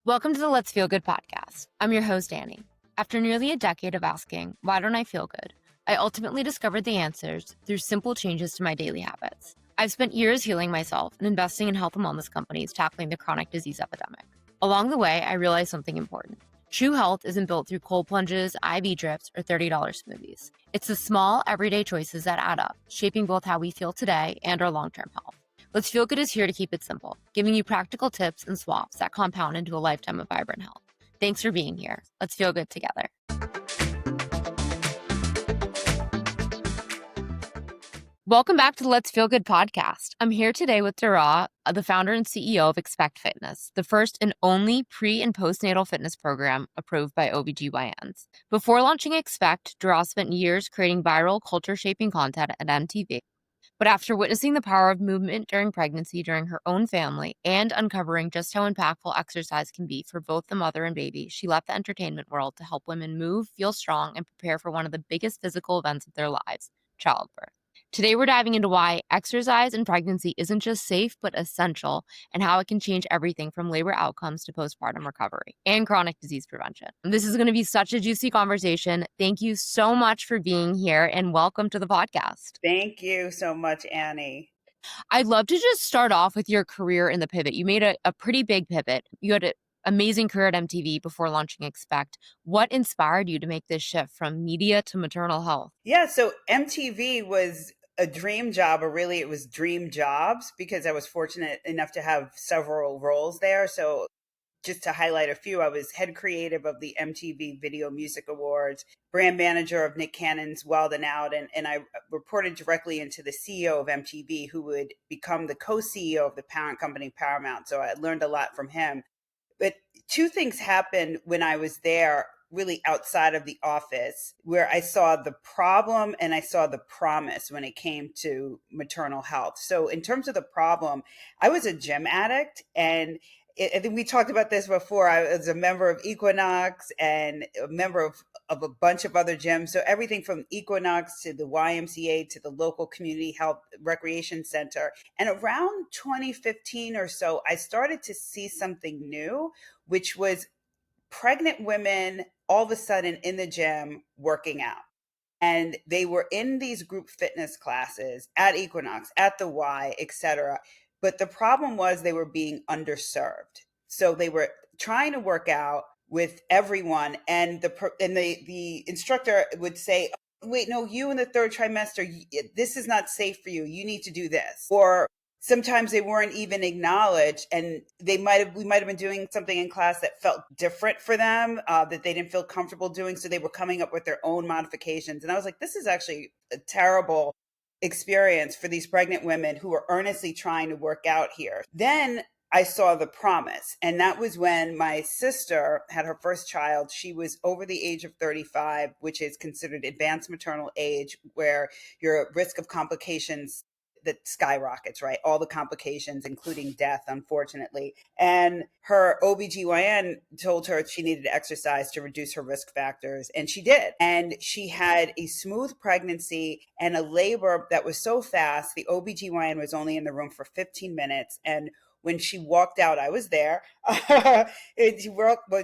Welcome to the Let's Feel Good podcast. I'm your host, Annie. After nearly a decade of asking, why don't I feel good? I ultimately discovered the answers through simple changes to my daily habits. I've spent years healing myself and investing in health and wellness companies tackling the chronic disease epidemic. Along the way, I realized something important. True health isn't built through cold plunges, IV drips, or $30 smoothies. It's the small, everyday choices that add up, shaping both how we feel today and our long-term health. Let's Feel Good is here to keep it simple, giving you practical tips and swaps that compound into a lifetime of vibrant health. Thanks for being here. Let's feel good together. Welcome back to the Let's Feel Good podcast. I'm here today with Dara, the founder and CEO of Expect Fitness, the first and only pre- and postnatal fitness program approved by OBGYNs. Before launching Expect, Dara spent years creating viral, culture-shaping content at MTV. But after witnessing the power of movement during pregnancy during her own family and uncovering just how impactful exercise can be for both the mother and baby, she left the entertainment world to help women move, feel strong, and prepare for one of the biggest physical events of their lives, childbirth. Today, we're diving into why exercise in pregnancy isn't just safe, but essential, and how it can change everything from labor outcomes to postpartum recovery and chronic disease prevention. This is going to be such a juicy conversation. Thank you so much for being here and welcome to the podcast. Thank you so much, Annie. I'd love to just start off with your career in the pivot. You made a pretty big pivot. You had an amazing career at MTV before launching Expect. What inspired you to make this shift from media to maternal health? Yeah, so MTV was a dream job, or really it was dream jobs, because I was fortunate enough to have several roles there. So just to highlight a few, I was head creative of the MTV Video Music Awards, brand manager of Nick Cannon's Wild and Out, and I reported directly into the CEO of MTV, who would become the co-CEO of the parent company Paramount. So I learned a lot from him. But two things happened when I was there, really outside of the office, where I saw the problem and I saw the promise when it came to maternal health. So, in terms of the problem, I was a gym addict, and I think we talked about this before. I was a member of Equinox and a member of a bunch of other gyms. So everything from Equinox to the YMCA to the local community health recreation center. And around 2015 or so, I started to see something new, which was pregnant women all of a sudden in the gym working out. And they were in these group fitness classes at Equinox, at the Y, etc. But the problem was they were being underserved. So they were trying to work out with everyone, and the instructor would say, "Wait, no, you in the third trimester, this is not safe for you. You need to do this." Or sometimes they weren't even acknowledged, and we might have been doing something in class that felt different for them, that they didn't feel comfortable doing, so they were coming up with their own modifications. And I was like, this is actually a terrible experience for these pregnant women who are earnestly trying to work out here. Then I saw the promise, and that was when my sister had her first child. She was over the age of 35, which is considered advanced maternal age, where your risk of complications that skyrockets, right? All the complications, including death, unfortunately. And her OBGYN told her she needed to exercise to reduce her risk factors. And she did. And she had a smooth pregnancy and a labor that was so fast. The OBGYN was only in the room for 15 minutes. And when she walked out, I was there. When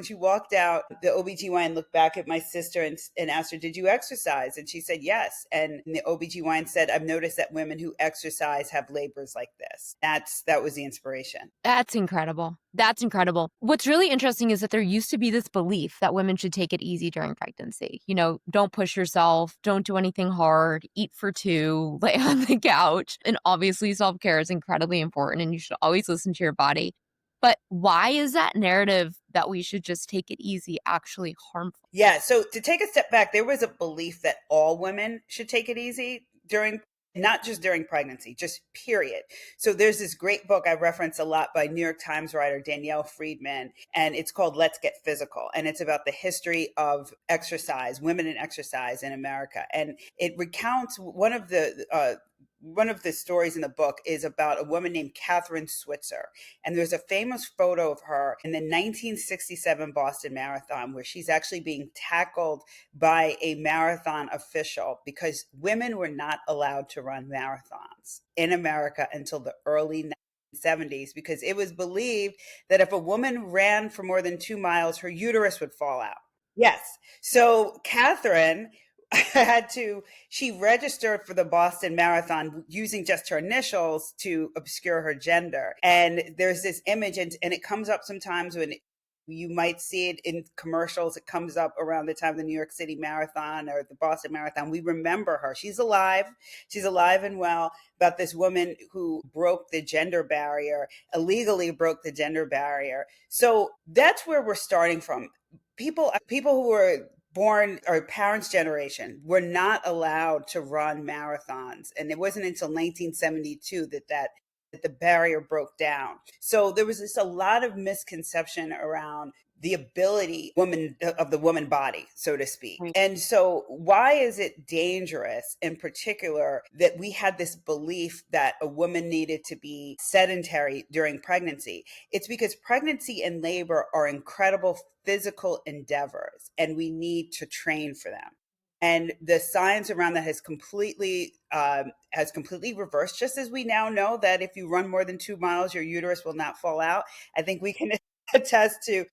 she walked out, the OBGYN looked back at my sister and asked her, "Did you exercise?" And she said, "Yes." And the OBGYN said, "I've noticed that women who exercise have labors like this." That was the inspiration. That's incredible. That's incredible. What's really interesting is that there used to be this belief that women should take it easy during pregnancy. You know, don't push yourself, don't do anything hard, eat for two, lay on the couch. And obviously, self care is incredibly important and you should always listen to your body. But why is that narrative that we should just take it easy actually harmful? Yeah. So to take a step back, there was a belief that all women should take it easy during, not just during pregnancy, just period. So there's this great book I reference a lot by New York Times writer Danielle Friedman, and it's called Let's Get Physical. And it's about the history of exercise, women in exercise in America. And it recounts one of the stories in the book is about a woman named Catherine Switzer. And there's a famous photo of her in the 1967 Boston Marathon where she's actually being tackled by a marathon official because women were not allowed to run marathons in America until the early 70s because it was believed that if a woman ran for more than 2 miles, her uterus would fall out. Yes. So Catherine she registered for the Boston Marathon using just her initials to obscure her gender. And there's this image, and it comes up sometimes when you might see it in commercials. It comes up around the time of the New York City Marathon or the Boston Marathon. We remember her. She's alive. She's alive and well. About this woman who broke the gender barrier, illegally broke the gender barrier. So that's where we're starting from. People who were born or parents' generation were not allowed to run marathons, and it wasn't until 1972 that the barrier broke down. So there was just a lot of misconception around the ability woman of the woman body, so to speak. Right. And so why is it dangerous in particular that we had this belief that a woman needed to be sedentary during pregnancy? It's because pregnancy and labor are incredible physical endeavors, and we need to train for them. And the science around that has completely reversed. Just as we now know that if you run more than 2 miles, your uterus will not fall out. I think we can attest to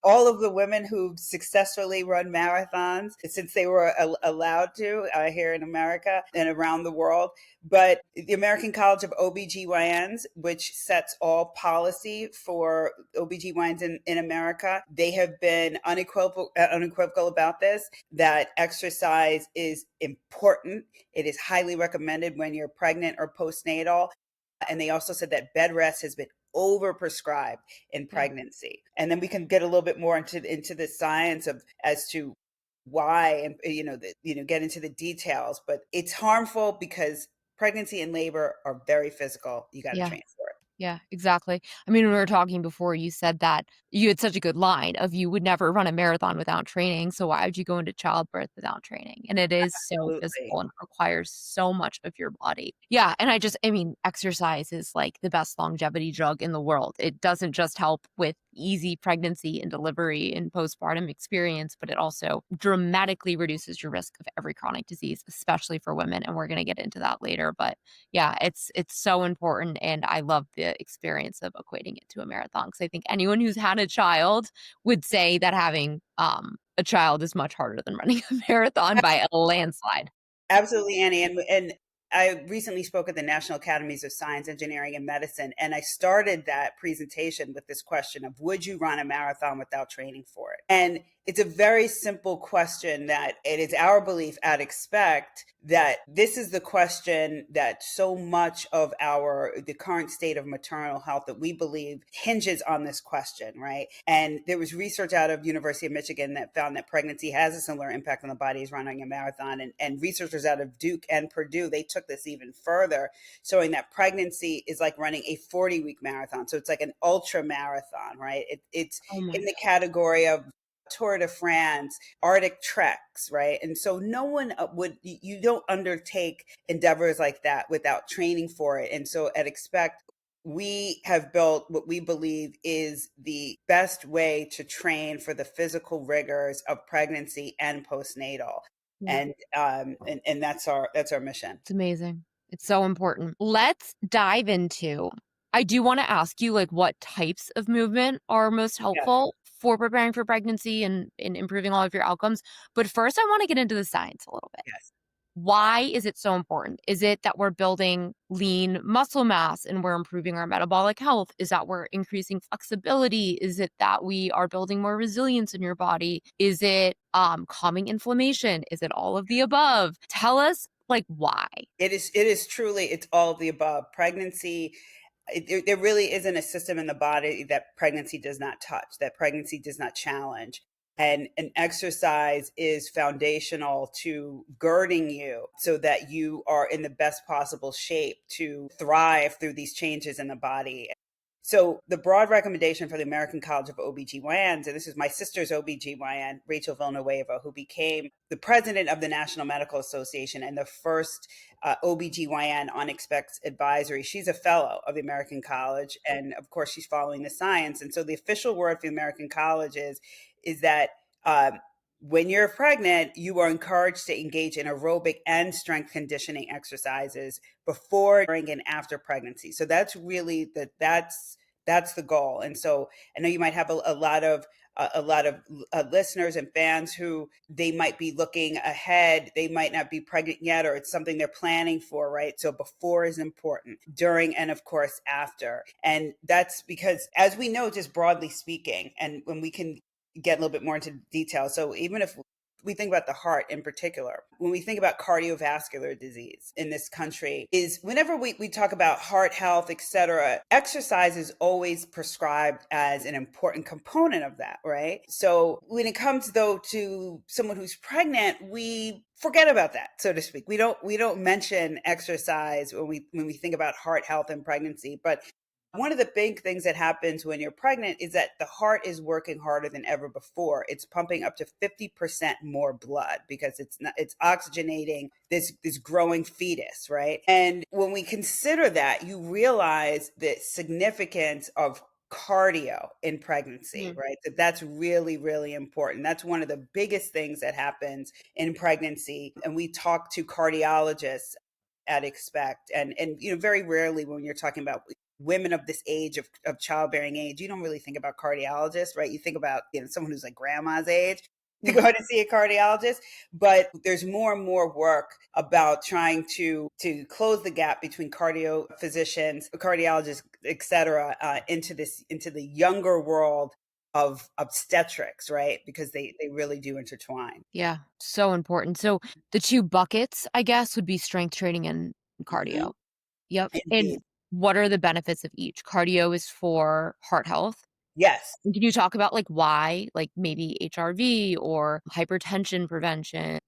all of the women who successfully run marathons since they were allowed to here in America and around the world. But the American College of OBGYNs, which sets all policy for OBGYNs in America, they have been unequivocal about this, that exercise is important. It is highly recommended when you're pregnant or postnatal. And they also said that bed rest has been overprescribed in Yeah. pregnancy. And then we can get a little bit more into the science of as to why, and get into the details. But it's harmful because pregnancy and labor are very physical. You got to Yeah. train for it. Yeah, exactly. I mean, when we were talking before, you said that you had such a good line of you would never run a marathon without training. So why would you go into childbirth without training? And it is so Absolutely. physical and requires so much of your body. Yeah. And I mean, exercise is like the best longevity drug in the world. It doesn't just help with easy pregnancy and delivery and postpartum experience, but it also dramatically reduces your risk of every chronic disease, especially for women. And we're going to get into that later. But yeah, it's so important, and I love the experience of equating it to a marathon because I think anyone who's had a child would say that having, a child is much harder than running a marathon by a landslide. Absolutely, Annie. And I recently spoke at the National Academies of Science, Engineering, and Medicine, and I started that presentation with this question of would you run a marathon without training for it? And it's a very simple question that it is our belief at Expect that this is the question that so much of the current state of maternal health that we believe hinges on this question, right? And there was research out of University of Michigan that found that pregnancy has a similar impact on the body as running a marathon. And researchers out of Duke and Purdue, they took this even further, showing that pregnancy is like running a 40-week marathon. So it's like an ultra marathon, right? It's Oh my in the god. category of Tour de France, Arctic treks, right? And so no one you don't undertake endeavors like that without training for it. And so at Expect, we have built what we believe is the best way to train for the physical rigors of pregnancy and postnatal. Yeah. And that's our mission. It's amazing. It's so important. Let's dive into I do wanna ask you, like, what types of movement are most Yeah. helpful for preparing for pregnancy and in improving all of your outcomes, but first, I wanna get into the science a little bit. Yes. Why is it so important? Is it that we're building lean muscle mass and we're improving our metabolic health? Is that we're increasing flexibility? Is it that we are building more resilience in your body? Is it calming inflammation? Is it all of the above? Tell us like why. It is truly, it's all of the above. Pregnancy, there really isn't a system in the body that pregnancy does not touch, that pregnancy does not challenge. And an exercise is foundational to girding you so that you are in the best possible shape to thrive through these changes in the body. So the broad recommendation for the American College of OBGYNs, and this is my sister's OBGYN, Rachel Villanueva, who became the president of the National Medical Association and the first OBGYN on Expect's advisory. She's a fellow of the American College, and of course, she's following the science. And so the official word for the American College is that when you're pregnant, you are encouraged to engage in aerobic and strength conditioning exercises before, during, and after pregnancy. So that's really that's the goal. And so I know you might have a lot of listeners and fans who they might be looking ahead. They might not be pregnant yet, or it's something they're planning for, right? So before is important, during, and of course after. And that's because, as we know, just broadly speaking, and when we can get a little bit more into detail. So even if we think about the heart in particular, when we think about cardiovascular disease in this country, is whenever we talk about heart health, et cetera, exercise is always prescribed as an important component of that, right? So when it comes though to someone who's pregnant, we forget about that, so to speak. We don't mention exercise when we think about heart health and pregnancy. But one of the big things that happens when you're pregnant is that the heart is working harder than ever before. It's pumping up to 50% more blood because it's oxygenating this growing fetus, right? And when we consider that, you realize the significance of cardio in pregnancy, Mhm. right? That's really, really important. That's one of the biggest things that happens in pregnancy. And we talk to cardiologists at Expect, and very rarely when you're talking about women of this age of childbearing age, you don't really think about cardiologists, right? You think about someone who's like grandma's age to Yeah. go to see a cardiologist. But there's more and more work about trying to close the gap between cardio physicians, cardiologists, et cetera, into the younger world of obstetrics, right? Because they really do intertwine. Yeah, so important. So the two buckets, I guess, would be strength training and Hmm. cardio. Yep. And Indeed. what are the benefits of each? Cardio is for heart health. Yes. And can you talk about like why, like maybe HRV or hypertension prevention?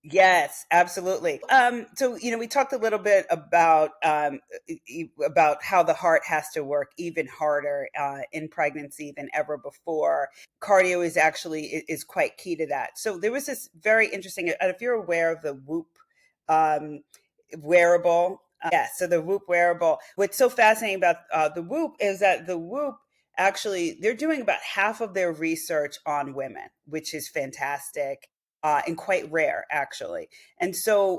Yes, absolutely. So we talked a little bit about how the heart has to work even harder in pregnancy than ever before. Cardio is quite key to that. So there was this very interesting. If you're aware of the Whoop um, wearable, yeah. So the Whoop wearable. What's so fascinating about the Whoop is that the Whoop actually they're doing about half of their research on women, which is fantastic and quite rare, actually. And so,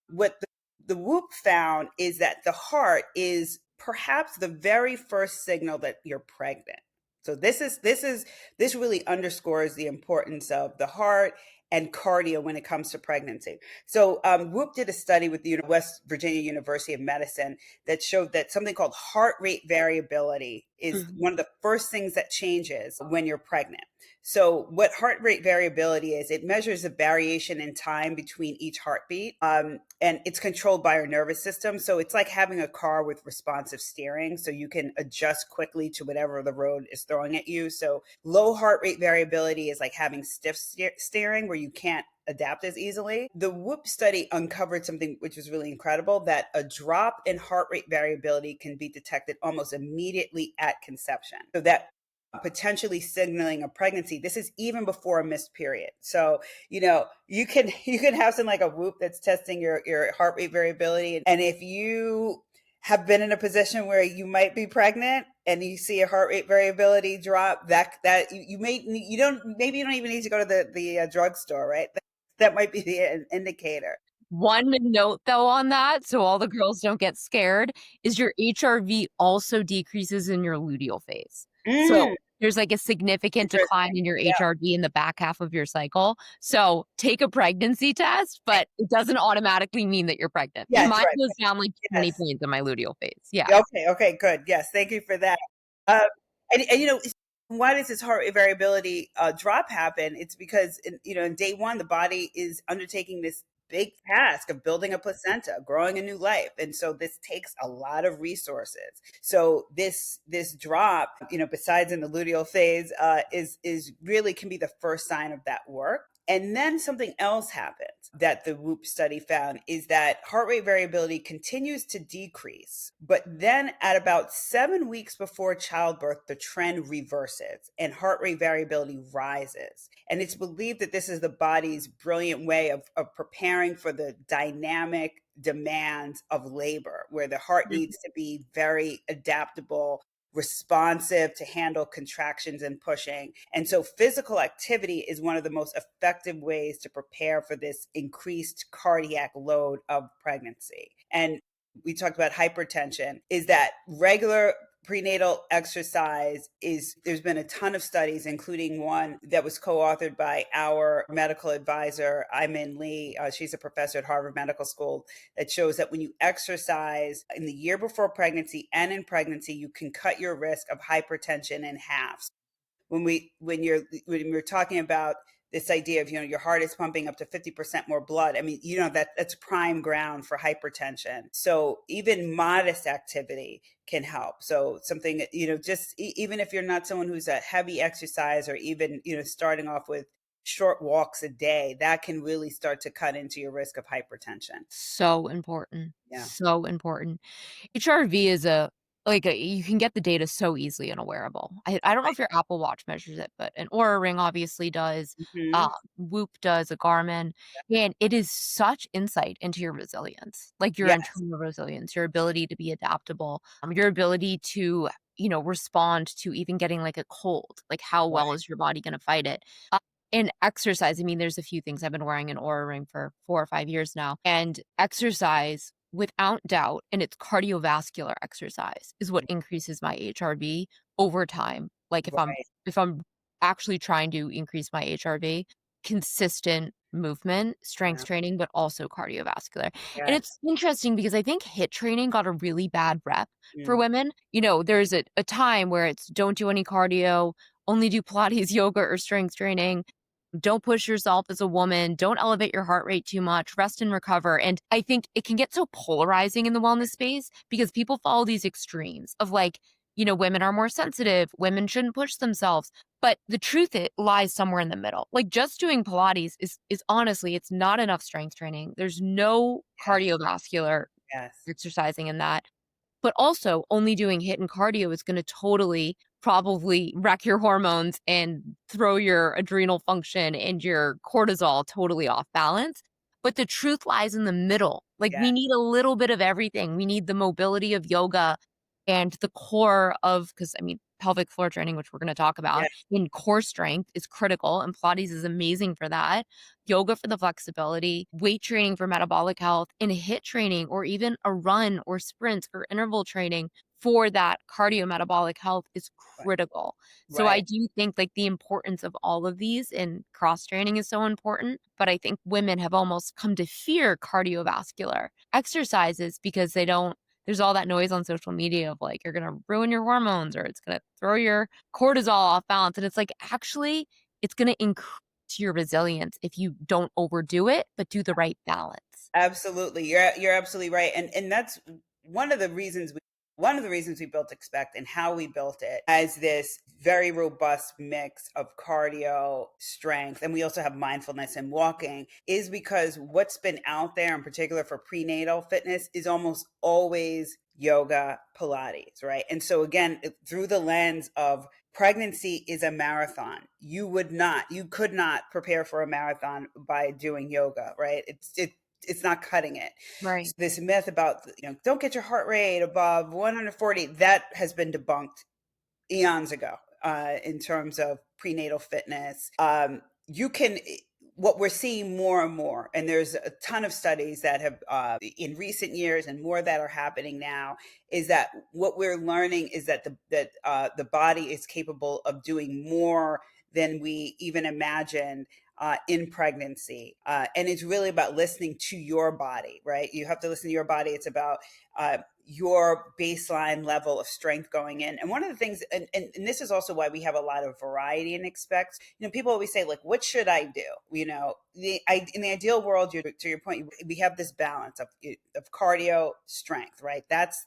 what the Whoop found is that the heart is perhaps the very first signal that you're pregnant. So this really underscores the importance of the heart and cardio when it comes to pregnancy. So Whoop did a study with the West Virginia University of Medicine that showed that something called heart rate variability is Mhm. one of the first things that changes when you're pregnant. So, what heart rate variability is, it measures the variation in time between each heartbeat, and it's controlled by our nervous system. So, it's like having a car with responsive steering, so you can adjust quickly to whatever the road is throwing at you. So, low heart rate variability is like having stiff steering where you can't adapt as easily. The Whoop study uncovered something which was really incredible, that a drop in heart rate variability can be detected almost immediately at conception. So that potentially signaling a pregnancy. This is even before a missed period. So, you can have something like a Whoop that's testing your heart rate variability. And if you have been in a position where you might be pregnant and you see a heart rate variability drop, that you may you don't maybe you don't even need to go to the drugstore, right? That might be the indicator. One note though on that, so all the girls don't get scared, is your HRV also decreases in your luteal phase. Mm, So there's like a significant decline interesting. in your Yeah. HRV in the back half of your cycle. So take a pregnancy test, but it doesn't automatically mean that you're pregnant. Yes, Mine right. goes down like 20 Yes. points in my luteal phase. Yeah. Okay, okay, good. Yes, thank you for that. Um, and why does this heart rate variability drop happen? It's because in day one, the body is undertaking this big task of building a placenta, growing a new life, and so this takes a lot of resources. So this drop, besides in the luteal phase, is really can be the first sign of that work. And then something else happens that the Whoop study found is that heart rate variability continues to decrease. But then at about 7 weeks before childbirth, the trend reverses and heart rate variability rises. And it's believed that this is the body's brilliant way of preparing for the dynamic demands of labor, where the heart Mhm. needs to be very adaptable responsive to handle contractions and pushing. And so physical activity is one of the most effective ways to prepare for this increased cardiac load of pregnancy. And we talked about hypertension, is that regular prenatal exercise is, there's been a ton of studies, including one that was co-authored by our medical advisor, Iman Lee. She's a professor at Harvard Medical School, that shows that when you exercise in the year before pregnancy and in pregnancy, you can cut your risk of hypertension in half. When you're talking about this idea of, your heart is pumping up to 50% more blood, I mean, that's prime ground for hypertension. So even modest activity can help. So something, just even if you're not someone who's a heavy exercise, or even, starting off with short walks a day, that can really start to cut into your risk of hypertension. So important. Yeah. So important. HRV is you can get the data so easily in a wearable. I don't know if your Apple Watch measures it, but an Aura Ring obviously does. Hmm. Whoop does, a Garmin, and it is such insight into your resilience, like your Yes. internal resilience, your ability to be adaptable, your ability to respond to even getting like a cold. Like how well Right. is your body going to fight it? And exercise, I mean, there's a few things. I've been wearing an Aura Ring for 4 or 5 years now, and exercise, without doubt, and it's cardiovascular exercise is what increases my HRV over time. Like Right. if I'm actually trying to increase my HRV, consistent movement, Yeah. strength training, but also cardiovascular. And Yes. it's interesting because I think HIIT training got a really bad rep for Mm. women. There's a time where it's don't do any cardio, only do Pilates, yoga, or strength training. Don't push yourself as a woman. Don't elevate your heart rate too much. Rest and recover. And I think it can get so polarizing in the wellness space because people follow these extremes of women are more sensitive. Women shouldn't push themselves. But the truth, it lies somewhere in the middle. Like just doing Pilates is honestly, it's not enough strength training. There's no Yes. cardiovascular Yes. exercising in that. But also only doing HIIT and cardio is gonna totally probably wreck your hormones and throw your adrenal function and your cortisol totally off balance. But the truth lies in the middle. Like, we Yes. need a little bit of everything. We need the mobility of yoga and the core of, because I mean, pelvic floor training, which we're gonna talk about, Yes. in core strength is critical, and Pilates is amazing for that. Yoga for the flexibility, weight training for metabolic health, and HIIT training, or even a run or sprints or interval training for that cardiometabolic health is Right. critical. So I Right. do think like the importance of all of these, and cross training is so important, but I think women have almost come to fear cardiovascular exercises because there's all that noise on social media of like, you're going to ruin your hormones, or it's going to throw your cortisol off balance. And it's like, actually, it's going to increase your resilience if you don't overdo it, but do the right balance. Absolutely. You're absolutely right. And that's one of the reasons we built Expect, and how we built it as this very robust mix of cardio, strength, and we also have mindfulness and walking, is because what's been out there in particular for prenatal fitness is almost always yoga, Pilates, right? And so again, through the lens of pregnancy is a marathon. You could not prepare for a marathon by doing yoga, right? It's not cutting it. Right. So this myth about, don't get your heart rate above 140, that has been debunked eons ago, in terms of prenatal fitness. You can, what we're seeing more and more, and there's a ton of studies that have, in recent years, and more that are happening now, is that what we're learning is that the body is capable of doing more than we even imagined, in pregnancy. And it's really about listening to your body, right? You have to listen to your body. It's about, your baseline level of strength going in. And one of the things, and this is also why we have a lot of variety in Expect. People always say, like, what should I do? In the ideal world, to your point, we have this balance of cardio, strength, right? That's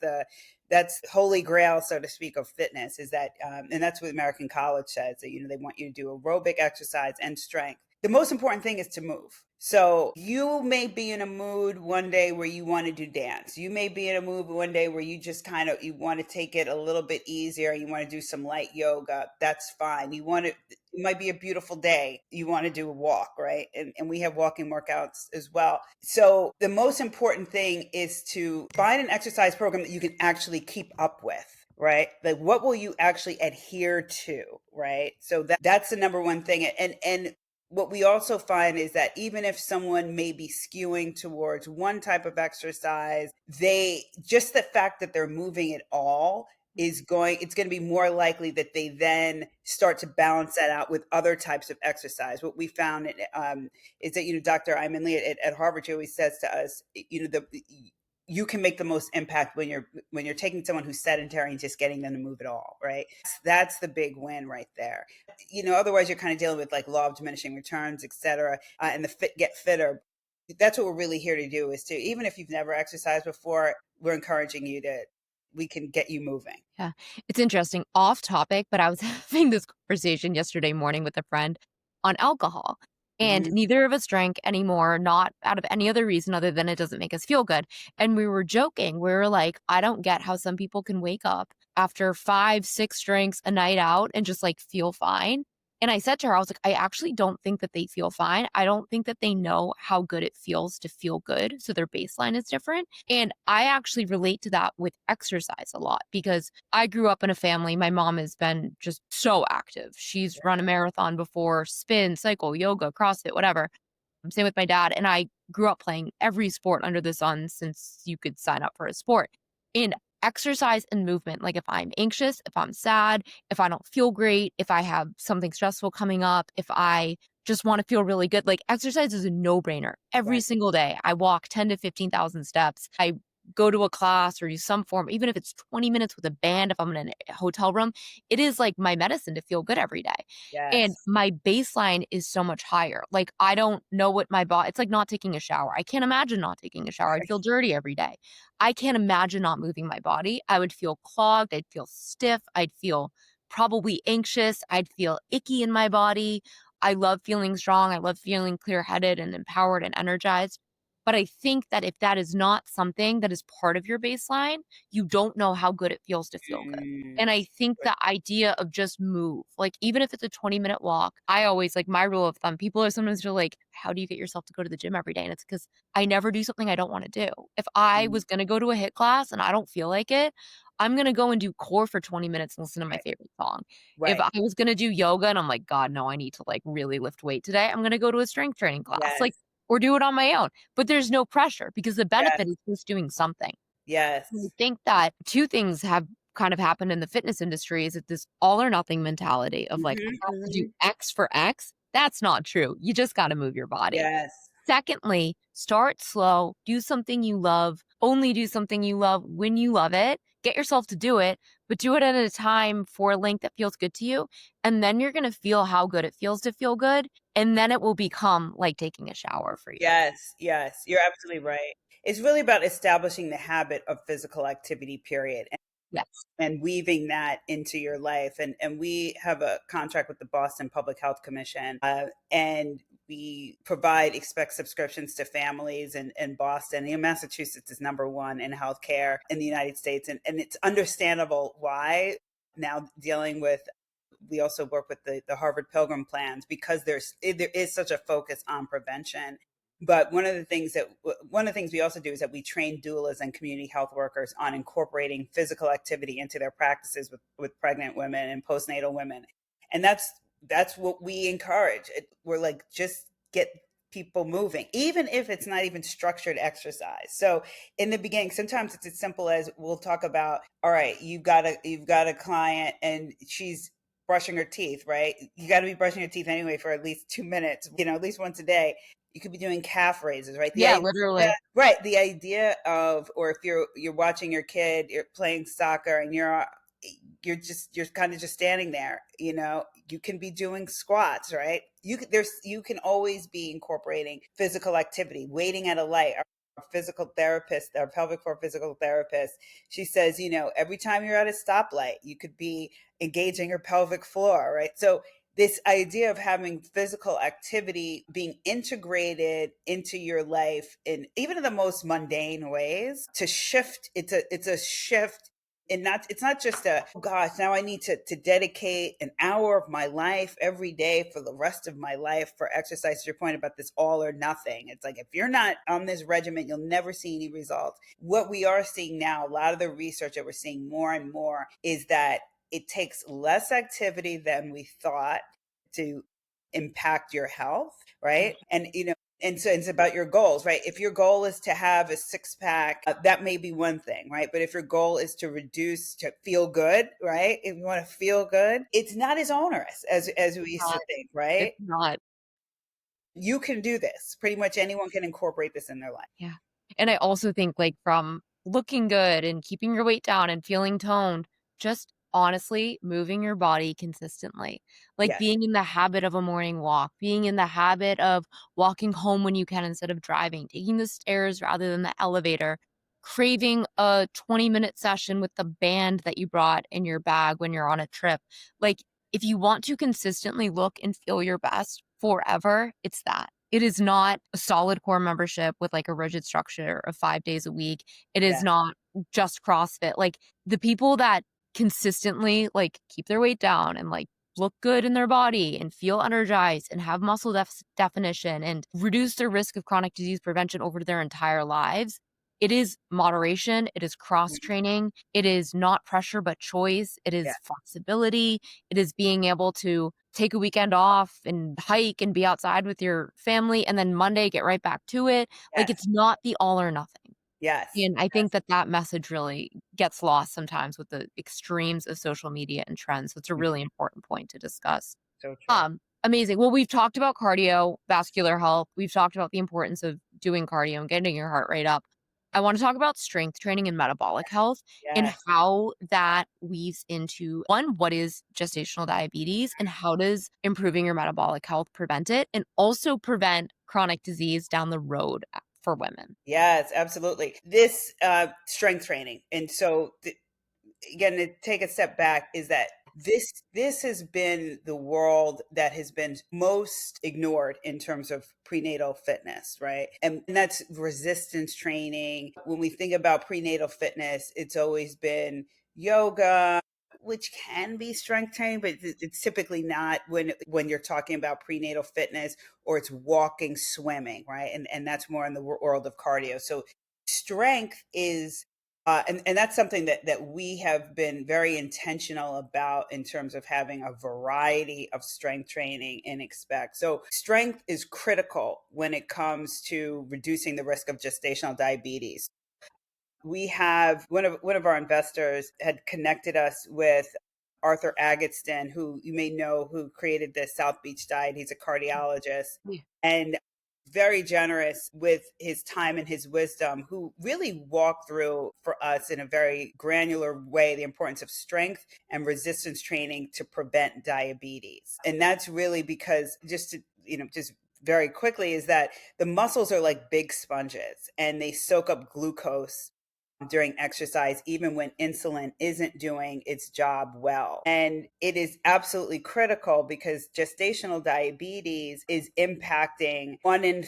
holy grail, so to speak, of fitness, is that, and that's what American College says, that, they want you to do aerobic exercise and strength. The most important thing is to move. So you may be in a mood one day where you want to do dance. You may be in a mood one day where you just you want to take it a little bit easier. You want to do some light yoga. That's fine. It might be a beautiful day. You want to do a walk, right? And we have walking workouts as well. So the most important thing is to find an exercise program that you can actually keep up with. right? Like what will you actually adhere to, right? So that's the number one thing. And what we also find is that even if someone may be skewing towards one type of exercise, they just the fact that they're moving at all it's going to be more likely that they then start to balance that out with other types of exercise. What we found is that Dr. Iman Lee at Harvard, she always says to us, you can make the most impact when you're taking someone who's sedentary and just getting them to move at all, right? That's the big win right there. Otherwise you're kind of dealing with like law of diminishing returns, etc., and the fit get fitter. That's what we're really here to do, is to, even if you've never exercised before, we're encouraging you to, we can get you moving. Yeah. It's interesting, off topic, but I was having this conversation yesterday morning with a friend on alcohol. And Hmm. neither of us drank anymore, not out of any other reason other than it doesn't make us feel good. And we were joking. We were like, I don't get how some people can wake up after 5, 6 drinks a night out and just like feel fine. And I said to her, I was like, I actually don't think that they feel fine. I don't think that they know how good it feels to feel good. So their baseline is different. And I actually relate to that with exercise a lot because I grew up in a family. My mom has been just so active. She's run a marathon before, spin, cycle, yoga, CrossFit, whatever. Same with my dad. And I grew up playing every sport under the sun since you could sign up for a sport. And exercise and movement, like if I'm anxious, if I'm sad, if I don't feel great, if I have something stressful coming up, if I just want to feel really good, like exercise is a no brainer. Every Right. single day, I walk 10 to 15,000 steps. I go to a class or use some form, even if it's 20 minutes with a band, if I'm in a hotel room, it is like my medicine to feel good every day. And Yes. my baseline is so much higher. Like, I don't know what my body it's like not taking a shower. I can't imagine not taking a shower. I'd feel dirty every day. I can't imagine not moving my body. I would feel clogged. I'd feel stiff. I'd feel probably anxious. I'd feel icky in my body. I love feeling strong. I love feeling clear-headed and empowered and energized. But I think that if that is not something that is part of your baseline, you don't know how good it feels to feel good. Mm. And I think the idea of just move, like even if it's a 20-minute walk, I always like my rule of thumb, people are sometimes are like, how do you get yourself to go to the gym every day? And it's because I never do something I don't want to do. If I Mm. was going to go to a hit class and I don't feel like it, I'm going to go and do core for 20 minutes and listen to my Right. favorite song. If Right. I was going to do yoga and I'm like, God, no, I need to like really lift weight today, I'm going to go to a strength training class, like, Yes. or do it on my own. But there's no pressure because the benefit Yes. is just doing something. I Yes. think that 2 things have kind of happened in the fitness industry is that this all or nothing mentality of like, I Hmm. have to do Hmm. X for X. That's not true. You just gotta move your body. Yes. Secondly, start slow, do something you love, only do something you love when you love it. Get yourself to do it, but do it at a time for a length that feels good to you, and then you're gonna feel how good it feels to feel good, and then it will become like taking a shower for you. Yes. Yes. You're absolutely right. It's really about establishing the habit of physical activity, period, Yes. and weaving that into your life. And we have a contract with the Boston Public Health Commission, and we provide expect subscriptions to families in Boston. Massachusetts is number one in healthcare in the United States, and it's understandable why. Now dealing with, we also work with the Harvard Pilgrim plans because there is such a focus on prevention. But one of the things we also do is that we train doulas and community health workers on incorporating physical activity into their practices with pregnant women and postnatal women. And that's what we encourage. We're like, just get people moving, even if it's not even structured exercise. So in the beginning, sometimes it's as simple as, we'll talk about, all right, you've got a client and she's brushing her teeth, right? You got to be brushing your teeth anyway for at least 2 minutes, at least once a day. You could be doing calf raises, right? The Yeah, idea, literally. right? The idea of, or if you're watching your kid, you're playing soccer, and you're kind of just standing there. You can be doing squats, right? You can always be incorporating physical activity, waiting at a light. Our physical therapist, our pelvic floor physical therapist, she says, every time you're at a stoplight, you could be engaging your pelvic floor, right? So this idea of having physical activity being integrated into your life in even in the most mundane ways, to shift, it's a shift And not it's not just a, oh gosh, now I need to dedicate an hour of my life every day for the rest of my life for exercise. To your point about this all or nothing, it's like if you're not on this regimen, you'll never see any results. What we are seeing now, a lot of the research that we're seeing more and more, is that it takes less activity than we thought to impact your health, Yeah. right? And and so it's about your goals, right? If your goal is to have a six pack, that may be one thing, right? But if your goal is to reduce, to feel good, right? If you want to feel good, it's not as onerous as we used to Not, think, it's right? not. You can do this. Pretty much anyone can incorporate this in their life. Yeah. And I also think, like, from looking good and keeping your weight down and feeling toned, just honestly moving your body consistently. Like, Yes, being in the habit of a morning walk, being in the habit of walking home when you can instead of driving, taking the stairs rather than the elevator, craving a 20-minute session with the band that you brought in your bag when you're on a trip. Like, if you want to consistently look and feel your best forever, it's that. It is not a solid core membership with, like, a rigid structure of 5 days a week. It is yes, not just CrossFit. Like, the people that consistently, like, keep their weight down and, like, look good in their body and feel energized and have muscle definition and reduce their risk of chronic disease prevention over their entire lives, it is moderation, it is cross mhm, training, it is not pressure but choice, it yes, is flexibility, it is being able to take a weekend off and hike and be outside with your family and then Monday get right back to it. Like, yes, it's not the all or nothing. yes, And I think yes. that that message really gets lost sometimes with the extremes of social media and trends. So it's a Mhm. really important point to discuss. So true. Amazing. Well, we've talked about cardiovascular health. We've talked about the importance of doing cardio and getting your heart rate up. I want to talk about strength training and metabolic health and Yes. how that weaves into one, what is gestational diabetes and how does improving your metabolic health prevent it and also prevent chronic disease down the road for women. Yes, absolutely. This strength training. And so again, to take a step back, is that this has been the world that has been most ignored in terms of prenatal fitness, right? And that's resistance training. When we think about prenatal fitness, it's always been yoga, which can be strength training, but it's typically not when you're talking about prenatal fitness, or it's walking, swimming, right? And that's more in the world of cardio. So strength is and that's something that we have been very intentional about in terms of having a variety of strength training in expect. So strength is critical when it comes to reducing the risk of gestational diabetes. We have one of our investors had connected us with Arthur Agatston, who you may know, who created the South Beach diet. He's a cardiologist Yeah. and very generous with his time and his wisdom, who really walked through for us in a very granular way the importance of strength and resistance training to prevent diabetes. And that's really because, just to, just very quickly, is that the muscles are like big sponges and they soak up glucose during exercise, even when insulin isn't doing its job well. And it is absolutely critical because gestational diabetes is impacting one in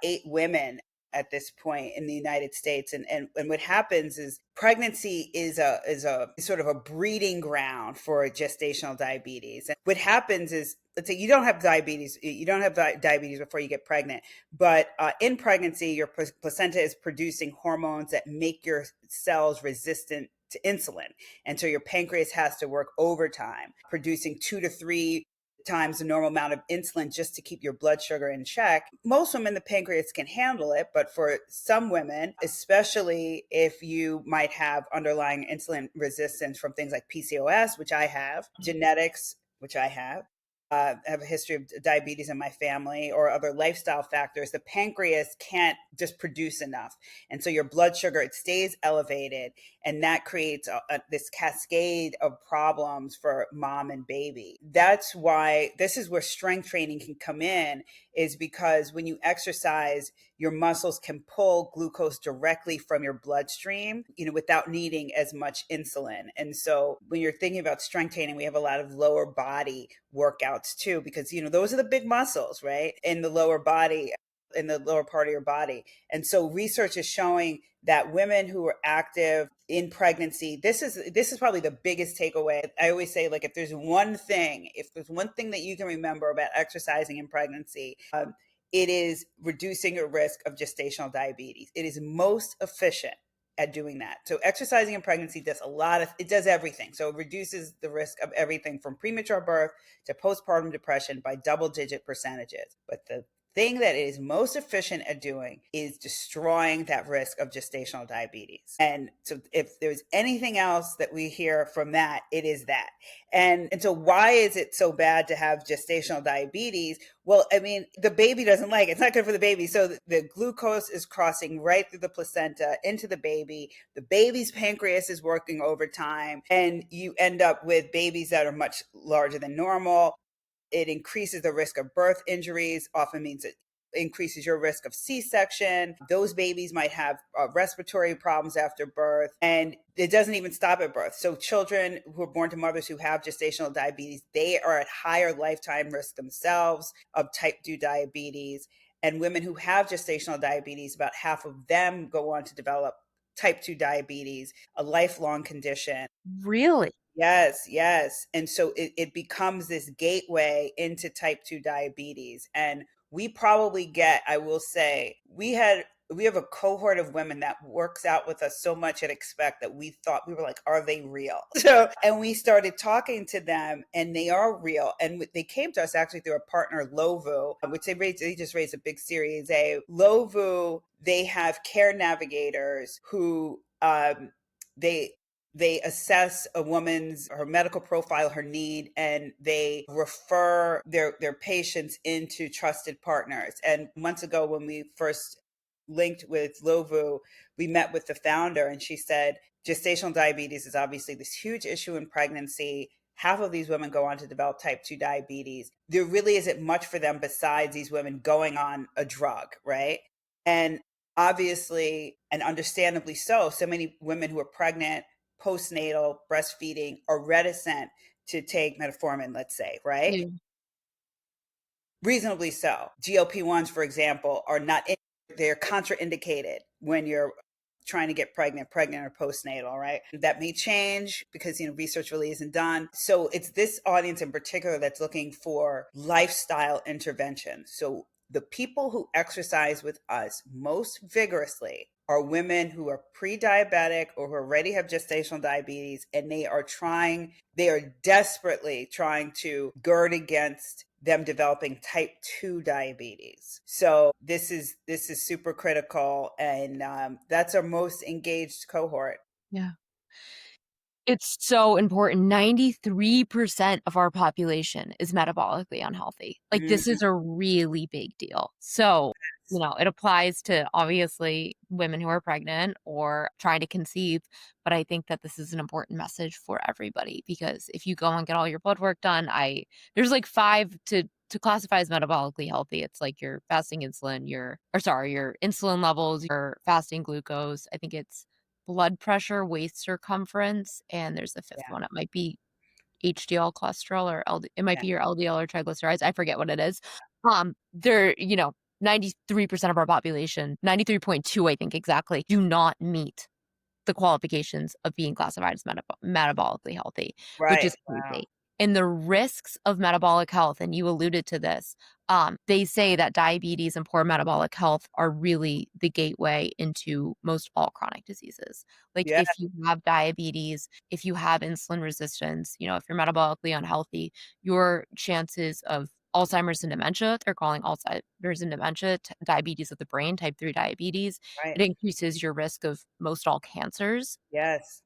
8 women at this point in the United States. And what happens is pregnancy is a sort of a breeding ground for gestational diabetes. And what happens is, let's say you don't have diabetes before you get pregnant, but in pregnancy, your placenta is producing hormones that make your cells resistant to insulin. And so your pancreas has to work overtime, producing 2 to 3 times the normal amount of insulin just to keep your blood sugar in check. Most women, the pancreas can handle it, but for some women, especially if you might have underlying insulin resistance from things like PCOS, which I have, genetics, which I have a history of diabetes in my family, or other lifestyle factors, the pancreas can't just produce enough. And so your blood sugar, it stays elevated. And that creates this cascade of problems for mom and baby. That's why this is where strength training can come in, is because when you exercise, your muscles can pull glucose directly from your bloodstream, without needing as much insulin. And so when you're thinking about strength training, we have a lot of lower body workouts too, because, those are the big muscles, right? In the lower body. in the lower part of your body. And so research is showing that women who are active in pregnancy, this is probably the biggest takeaway. I always say, like, if there's one thing that you can remember about exercising in pregnancy, it is reducing your risk of gestational diabetes. It is most efficient at doing that. So exercising in pregnancy it does everything. So it reduces the risk of everything from premature birth to postpartum depression by double-digit percentages. But the thing that it is most efficient at doing is destroying that risk of gestational diabetes. And so if there's anything else that we hear from that, it is that. And so why is it so bad to have gestational diabetes? Well, I mean, the baby doesn't like it. It's not good for the baby. So the glucose is crossing right through the placenta into the baby. The baby's pancreas is working overtime, and you end up with babies that are much larger than normal. It increases the risk of birth injuries, often means it increases your risk of C-section. Those babies might have respiratory problems after birth, and it doesn't even stop at birth. So children who are born to mothers who have gestational diabetes, they are at higher lifetime risk themselves of type 2 diabetes. And women who have gestational diabetes, about half of them go on to develop type 2 diabetes, a lifelong condition. Really? Yes, yes. And so it becomes this gateway into type 2 diabetes. And we probably get, I will say, we have a cohort of women that works out with us so much at Expect that we were like, are they real? So, and we started talking to them, and they are real. And they came to us actually through a partner, Lovu, which they just raised a big Series A. Lovu, they have care navigators who, they they assess a woman's her medical profile, her need, and they refer their patients into trusted partners. And months ago, when we first linked with Lovu, we met with the founder, and she said gestational diabetes is obviously this huge issue in pregnancy. Half of these women go on to develop type 2 diabetes. There really isn't much for them besides these women going on a drug, right? And obviously, and understandably so many women who are pregnant, postnatal, breastfeeding are reticent to take metformin, let's say, right? Yeah. Reasonably so. GLP-1s, for example, they're contraindicated when you're trying to get pregnant or postnatal, right? That may change because, research really isn't done. So it's this audience in particular that's looking for lifestyle intervention. So the people who exercise with us most vigorously are women who are pre-diabetic or who already have gestational diabetes, and they are desperately trying to guard against them developing type 2 diabetes. So this is super critical, and that's our most engaged cohort. Yeah. It's so important. 93% of our population is metabolically unhealthy. Like, this Mhm. is a really big deal. So, it applies to obviously women who are pregnant or trying to conceive, but I think that this is an important message for everybody because if you go and get all your blood work done, there's like 5 to classify as metabolically healthy. It's like your fasting insulin, your insulin levels, your fasting glucose. I think it's blood pressure, waist circumference, and there's a fifth Yeah, one. It might be HDL cholesterol or it might yeah, be your LDL or triglycerides. I forget what it is. They're, 93% of our population, 93.2, I think exactly, do not meet the qualifications of being classified as metabolically healthy, which right. is Wow. crazy. And the risks of metabolic health, and you alluded to this, they say that diabetes and poor metabolic health are really the gateway into most all chronic diseases. Like Yeah, if you have diabetes, if you have insulin resistance, if you're metabolically unhealthy, your chances of Alzheimer's and dementia, they're calling Alzheimer's and dementia, diabetes of the brain, type 3 diabetes, right. it increases your risk of most all cancers, Yes.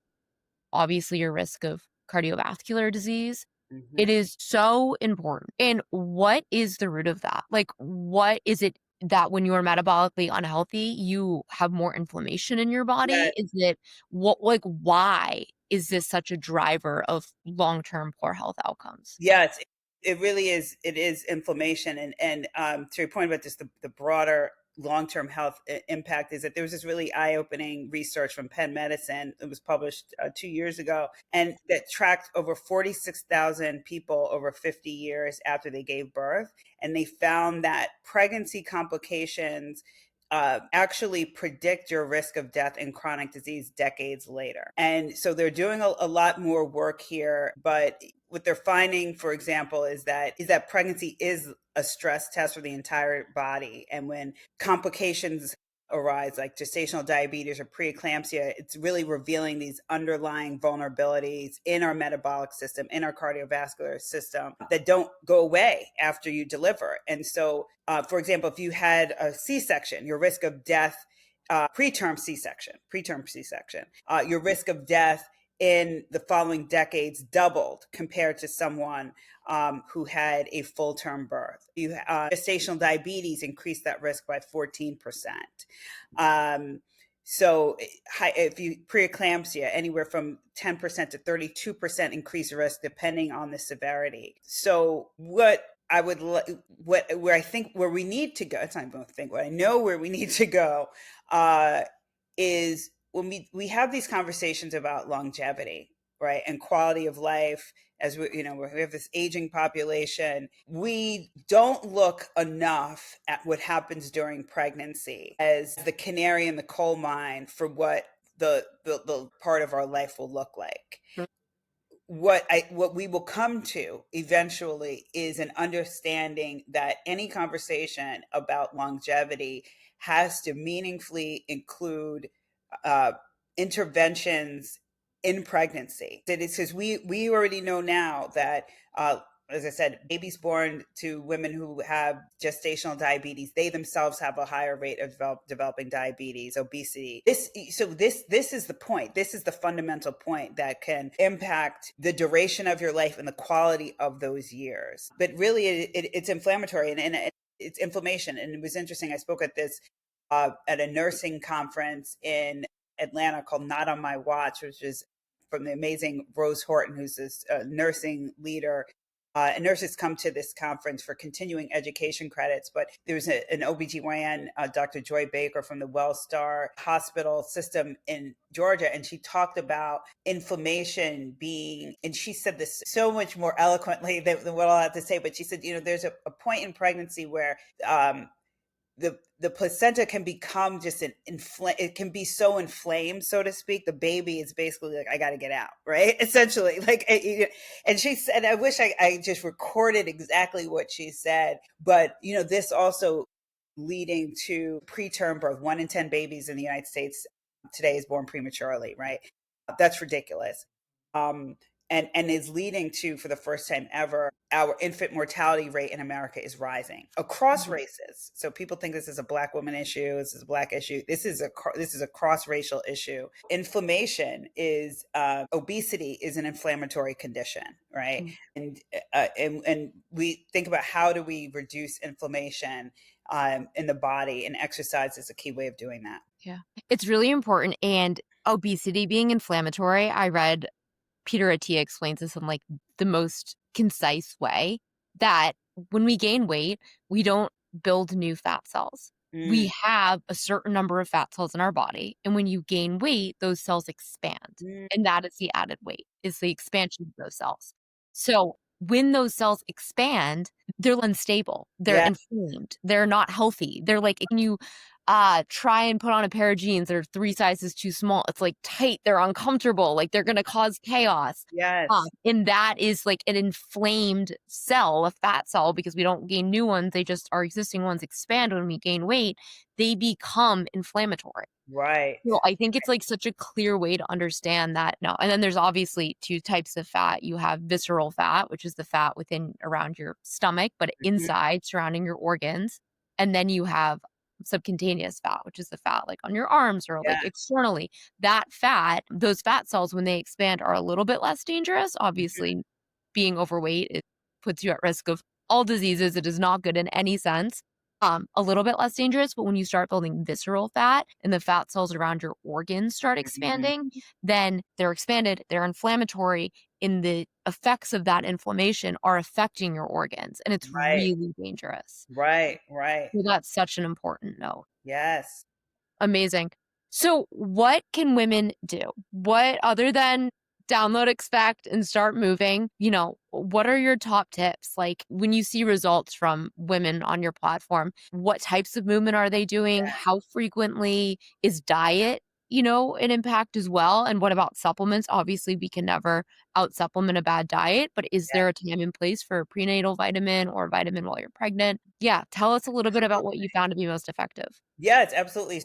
obviously your risk of cardiovascular disease. Hmm. It is so important. And what is the root of that? Like, what is it that when you are metabolically unhealthy, you have more inflammation in your body? Yes. Is it why is this such a driver of long-term poor health outcomes? Yes, it really is. It is inflammation, and to your point about just the broader long-term health impact is that there was this really eye-opening research from Penn Medicine. It was published 2 years ago, and that tracked over 46,000 people over 50 years after they gave birth. And they found that pregnancy complications actually predict your risk of death and chronic disease decades later. And so they're doing a lot more work here, but what they're finding, for example, is that pregnancy is a stress test for the entire body. And when complications arise, like gestational diabetes or preeclampsia, it's really revealing these underlying vulnerabilities in our metabolic system, in our cardiovascular system, that don't go away after you deliver. And so, for example, if you had a C-section, your risk of death, preterm C-section, your risk of death in the following decades doubled compared to someone who had a full term birth. Gestational diabetes increased that risk by 14%. So if you preeclampsia, anywhere from 10% to 32% increased risk depending on the severity. So what I would where I think where we need to go, it's not even think what I know where we need to go is when we have these conversations about longevity, right, and quality of life. As we have this aging population, we don't look enough at what happens during pregnancy as the canary in the coal mine for what the part of our life will look like. What we will come to eventually is an understanding that any conversation about longevity has to meaningfully include interventions in pregnancy. That is because we already know now that as I said, babies born to women who have gestational diabetes, they themselves have a higher rate of developing diabetes, obesity. This is the point. This is the fundamental point that can impact the duration of your life and the quality of those years. But really, it's inflammatory and it's inflammation. And it was interesting. I spoke at this at a nursing conference in Atlanta called Not on My Watch, which is from the amazing Rose Horton, who's this nursing leader. And nurses come to this conference for continuing education credits, but there was an OBGYN, Dr. Joy Baker from the WellStar Hospital system in Georgia, and she talked about inflammation being, and she said this so much more eloquently than what I'll have to say, but she said, there's a point in pregnancy where the placenta can become just it can be so inflamed, so to speak. The baby is basically like, I got to get out, right? Essentially, like, and she said, I wish I just recorded exactly what she said, but this also leading to preterm birth. 1 in 10 babies in the United States today is born prematurely, right? That's ridiculous. And is leading to, for the first time ever, our infant mortality rate in America is rising across races. So people think this is a Black woman issue, this is a Black issue. This is a cross-racial issue. Inflammation is obesity is an inflammatory condition, right? And we think about how do we reduce inflammation in the body, and exercise is a key way of doing that. Yeah, it's really important. And obesity being inflammatory, I read Peter Attia explains this in like the most concise way, that when we gain weight, we don't build new fat cells. We have a certain number of fat cells in our body. And when you gain weight, those cells expand. And that is the added weight, is the expansion of those cells. So when those cells expand, they're unstable. They're inflamed. They're not healthy. They're like, when you try and put on a pair of jeans that are 3 sizes too small, it's like tight, they're uncomfortable, like they're gonna cause chaos. Yes. And that is like an inflamed cell, a fat cell, because we don't gain new ones, they just, our existing ones expand. When we gain weight, they become inflammatory. Right. So I think it's like such a clear way to understand that. No, and then there's obviously 2 types of fat. You have visceral fat, which is the fat within around your stomach, but inside surrounding your organs. And then you have subcutaneous fat, which is the fat like on your arms or like externally. That fat, those fat cells, when they expand, are a little bit less dangerous. Obviously, being overweight, it puts you at risk of all diseases. It is not good in any sense. A little bit less dangerous, but when you start building visceral fat and the fat cells around your organs start expanding, then they're expanded, they're inflammatory, and the effects of that inflammation are affecting your organs, and it's Right, really dangerous. right, right. So that's such an important note. Yes. Amazing. So, what can women do? What, other than download, expect, and start moving, what are your top tips? Like when you see results from women on your platform, what types of movement are they doing? How frequently? Is diet, an impact as well? And what about supplements? Obviously, we can never out supplement a bad diet, but is Yeah. there a time and place for a prenatal vitamin or vitamin while you're pregnant? Yeah, tell us a little bit about what you found to be most effective. Yeah, it's absolutely.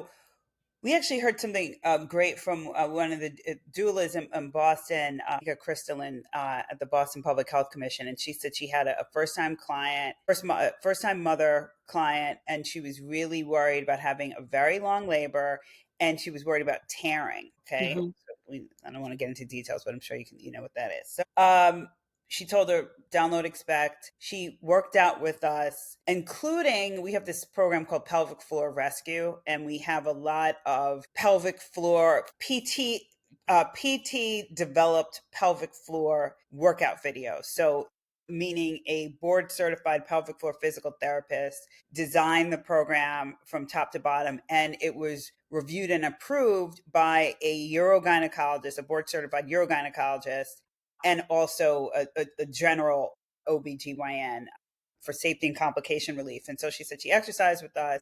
We actually heard something great from one of the doulas in Boston, Crystalline, at the Boston Public Health Commission, and she said she had a first-time client, first-time mother client, and she was really worried about having a very long labor, and she was worried about tearing. Okay, Mhm. so I don't want to get into details, but I'm sure you know what that is. So, she told her download expect. She worked out with us, including we have this program called Pelvic Floor Rescue, and we have a lot of pelvic floor PT developed pelvic floor workout videos. So meaning a board certified pelvic floor physical therapist designed the program from top to bottom, and it was reviewed and approved by a urogynecologist, a board certified urogynecologist, and also a general OBGYN for safety and complication relief. And so she said she exercised with us,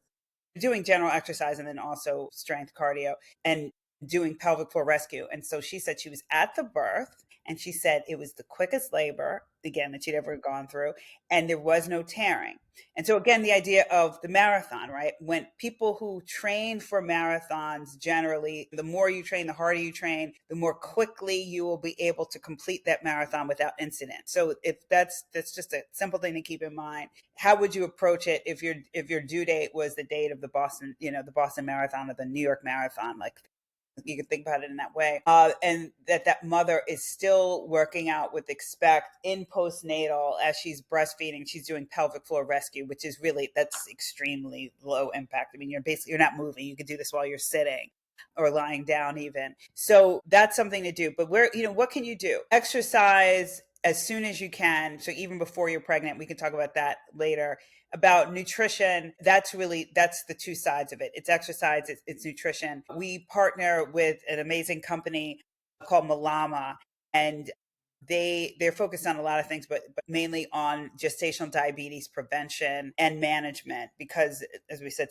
doing general exercise and then also strength cardio and doing pelvic floor rescue. And so she said she was at the birth, and she said it was the quickest labor, again, that she'd ever gone through, and there was no tearing. And so, again, the idea of the marathon, right? When people who train for marathons, generally, the more you train, the harder you train, the more quickly you will be able to complete that marathon without incident. So if that's just a simple thing to keep in mind. How would you approach it if your due date was the date of the Boston Marathon or the New York Marathon? Like, you can think about it in that way, and that mother is still working out with expect in postnatal as she's breastfeeding. She's doing pelvic floor rescue, which is really, that's extremely low impact. I mean, you're not moving. You could do this while you're sitting or lying down even. So that's something to do. But what can you do? Exercise as soon as you can. So even before you're pregnant, we can talk about that later. About nutrition, that's the two sides of it. It's exercise, it's nutrition. We partner with an amazing company called Malama, and they're focused on a lot of things, but mainly on gestational diabetes prevention and management, because as we said,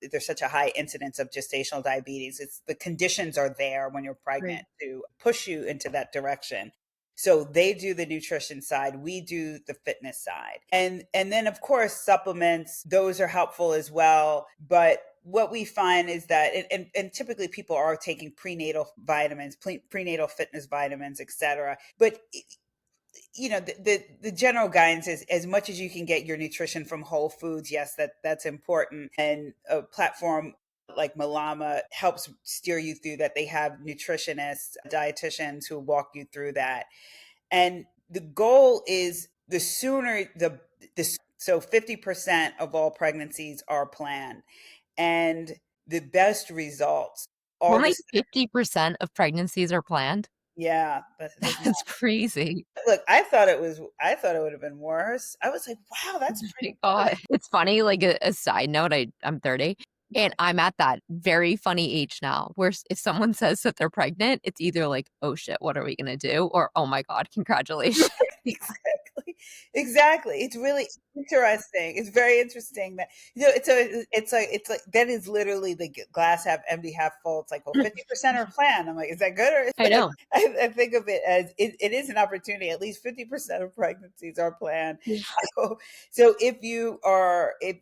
there's such a high incidence of gestational diabetes. It's the conditions are there when you're Right. pregnant to push you into that direction. So they do the nutrition side, we do the fitness side. And then of course supplements, those are helpful as well. But what we find is that and typically people are taking prenatal vitamins, prenatal fitness vitamins, etc. But the general guidance is as much as you can get your nutrition from whole foods. Yes, that's important. And a platform like Malama helps steer you through that. They have nutritionists, dietitians who walk you through that. And the goal is the sooner so 50% of all pregnancies are planned, and the best results are Only the 50% of pregnancies are planned? yeah, but there's That's crazy. look, I thought it would have been worse. I was like, wow, that's My pretty good. God. It's funny, like a side note, I'm 30, and I'm at that very funny age now where if someone says that they're pregnant, it's either like, "Oh shit, what are we gonna do?" or "Oh my God, congratulations." Exactly. Exactly. It's really interesting. It's very interesting that it's like that is literally the glass half empty, half full. It's like, well, 50% are planned. I'm like, is that good? Or I know. I think of it as it is an opportunity. At least 50% of pregnancies are planned. Yeah. So if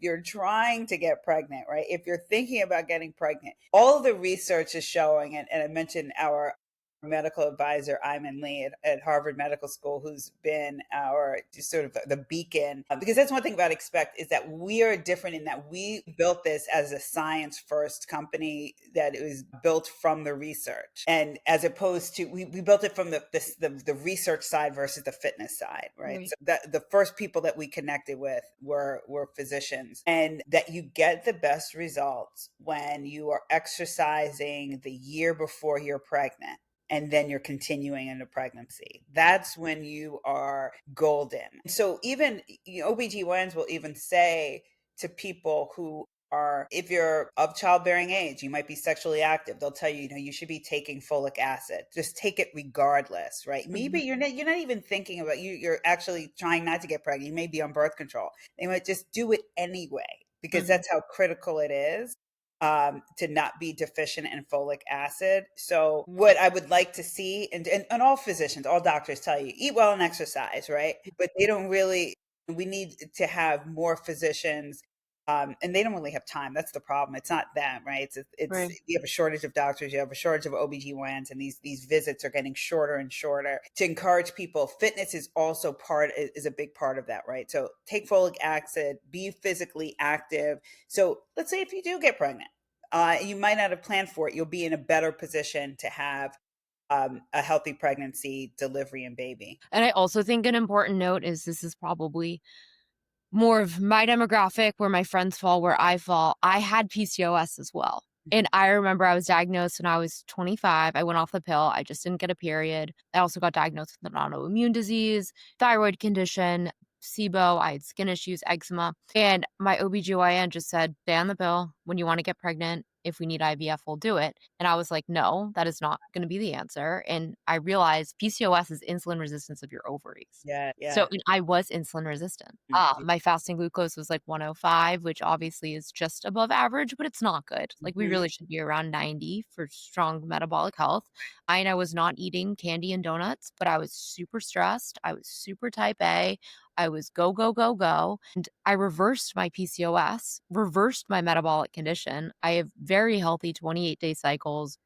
you're trying to get pregnant, right? If you're thinking about getting pregnant, all of the research is showing, and I mentioned our medical advisor, Iman Lee at Harvard Medical School, who's been our just sort of the beacon. Because that's one thing about Expect is that we are different in that we built this as a science first company that it was built from the research. And as opposed to, we built it from the research side versus the fitness side, right? Right. So the first people that we connected with were physicians, and that you get the best results when you are exercising the year before you're pregnant. and then you're continuing into pregnancy. That's when you are golden. So even OBGYNs will even say to people who are, if you're of childbearing age, you might be sexually active, they'll tell you, you should be taking folic acid. Just take it regardless, right? Maybe you're not even thinking about, you're actually trying not to get pregnant. You may be on birth control. They might just do it anyway because Mhm. that's how critical it is, to not be deficient in folic acid. So what I would like to see, and all physicians, all doctors tell you, eat well and exercise, right? But they don't really, we need to have more physicians, and they don't really have time. That's the problem. It's not them, right? It's Right. you have a shortage of doctors, you have a shortage of OBGYNs, and these visits are getting shorter and shorter. To encourage people, fitness is also is a big part of that, right? So take folic acid, be physically active. So let's say if you do get pregnant, you might not have planned for it. You'll be in a better position to have, a healthy pregnancy, delivery, and baby. And I also think an important note is this is probably more of my demographic where my friends fall, where I fall. I had PCOS as well. And Mhm. I remember I was diagnosed when I was 25. I went off the pill. I just didn't get a period. I also got diagnosed with an autoimmune disease, thyroid condition, SIBO. I had skin issues, eczema. And my OBGYN just said, stay on the pill. When you want to get pregnant, if we need IVF, we'll do it. And I was like, no, that is not going to be the answer. And I realized PCOS is insulin resistance of your ovaries. Yeah, So, yeah. and I was insulin resistant. Mhm. My fasting glucose was like 105, which obviously is just above average, but it's not good. Like we Mhm. really should be around 90 for strong metabolic health. I was not eating candy and donuts, but I was super stressed. I was super type A. I was go, go, go, go. And I reversed my PCOS, reversed my metabolic condition. I have very healthy 28-day cycles,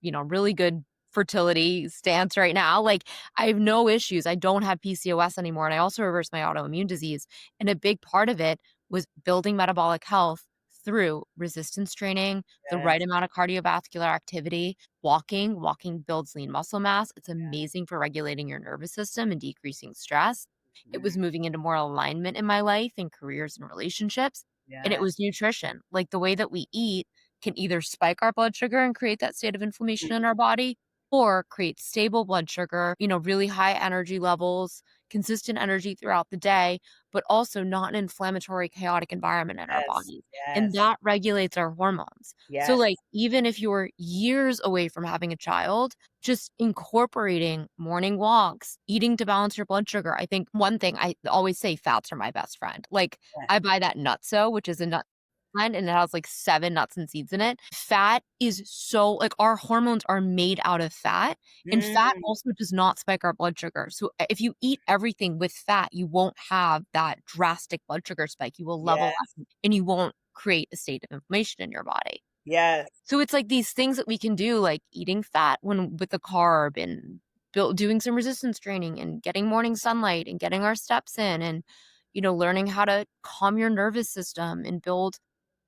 really good fertility stance right now. Like I have no issues. I don't have PCOS anymore. And I also reversed my autoimmune disease. And a big part of it was building metabolic health through resistance training, the right Yes. amount of cardiovascular activity, walking. Walking builds lean muscle mass. It's amazing for regulating your nervous system and decreasing stress. It was Mhm. moving into more alignment in my life and careers and relationships. And it Yes. was nutrition. Like the way that we eat can either spike our blood sugar and create that state of inflammation in our body or create stable blood sugar, really high energy levels, consistent energy throughout the day, but also not an inflammatory, chaotic environment in our Yes. bodies. And Yes. that regulates our hormones. So, Yes. like, even if you're years away from having a child, just incorporating morning walks, eating to balance your blood sugar. I think one thing I always say fats are my best friend. Like, Yeah. I buy that Nutso, which is a nut blend, and it has like 7 nuts and seeds in it. Fat is so like our hormones are made out of fat, and fat Mm. also does not spike our blood sugar. So if you eat everything with fat, you won't have that drastic blood sugar spike. You will level Yes. out and you won't create a state of inflammation in your body. Yes. So it's like these things that we can do, like eating fat when with a carb and doing some resistance training and getting morning sunlight and getting our steps in and learning how to calm your nervous system and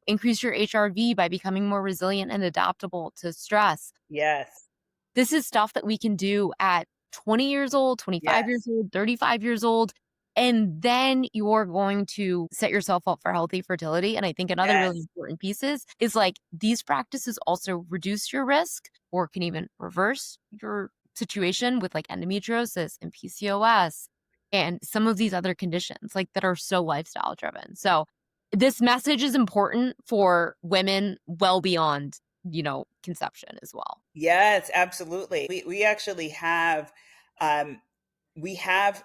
increase your HRV by becoming more resilient and adaptable to stress. Yes. This is stuff that we can do at 20 years old, 25 Yes. years old, 35 years old. And then you're going to set yourself up for healthy fertility. And I think another really Yes. important piece is like these practices also reduce your risk or can even reverse your situation with like endometriosis and PCOS and some of these other conditions like that are so lifestyle driven. So this message is important for women well beyond, conception as well. Yes, absolutely. We actually have, um, we have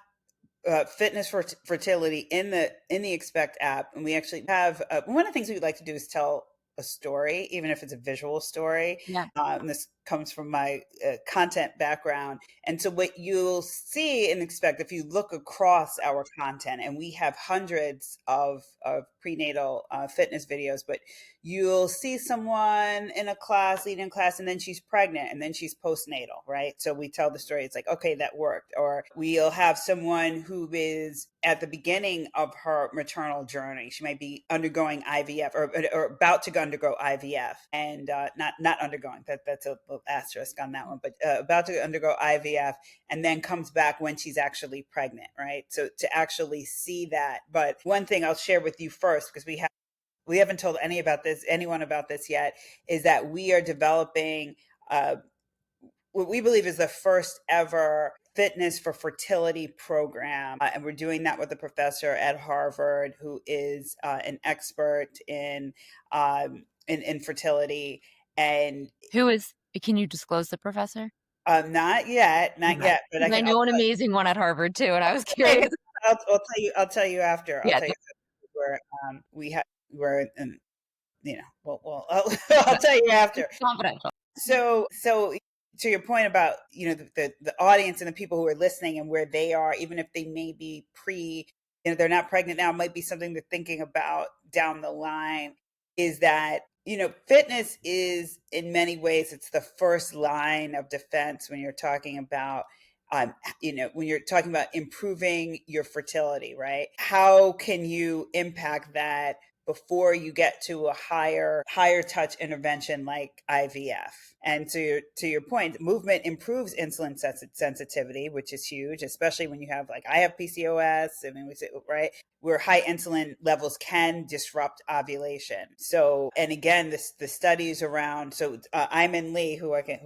fitness for fertility in the Expect app, and we actually have, one of the things we like to do is tell a story, even if it's a visual story. Yeah. This comes from my content background, and so what you'll see and expect if you look across our content, and we have hundreds of prenatal fitness videos, but you'll see someone in a class leading class and then she's pregnant and then she's postnatal, right? So we tell the story, it's like, okay, that worked. Or we'll have someone who is at the beginning of her maternal journey. She might be undergoing IVF, or about to undergo IVF, and not undergoing, that's a little asterisk on that one, but about to undergo IVF, and then comes back when she's actually pregnant, right? So to actually see that. But one thing I'll share with you first, because we haven't told anyone about this yet, is that we are developing, uh, what we believe is the first ever fitness for fertility program. And we're doing that with a professor at Harvard who is an expert in fertility. And Who is, can you disclose the professor? not yet, not Okay. yet, but 'Cause I I'll know an amazing one at Harvard too, and I was tell you, curious. I'll tell you after. I'll Yeah, tell you where we're in, I'll okay. tell you after. It's confidential. So to your point about the audience and the people who are listening and where they are, even if they may be they're not pregnant now, might be something they're thinking about down the line. Is that fitness is in many ways it's the first line of defense when you're talking about when you're talking about improving your fertility, right? How can you impact that before you get to a higher touch intervention like IVF? And to your point, movement improves insulin sensitivity, which is huge, especially when you have, like, I have PCOS. I mean, we say, right, where high insulin levels can disrupt ovulation. So, and again, the studies around, so Iman Lee, who I can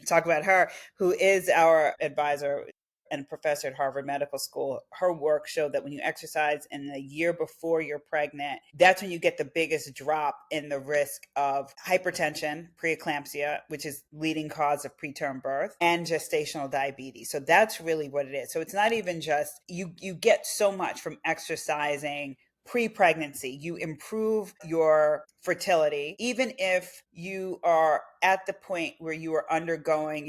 talk about her, who is our advisor and professor at Harvard Medical School. Her work showed that when you exercise in the year before you're pregnant, that's when you get the biggest drop in the risk of hypertension, preeclampsia, which is leading cause of preterm birth, and gestational diabetes. So that's really what it is. So it's not even just you get so much from exercising pre-pregnancy. You improve your fertility even if you are at the point where you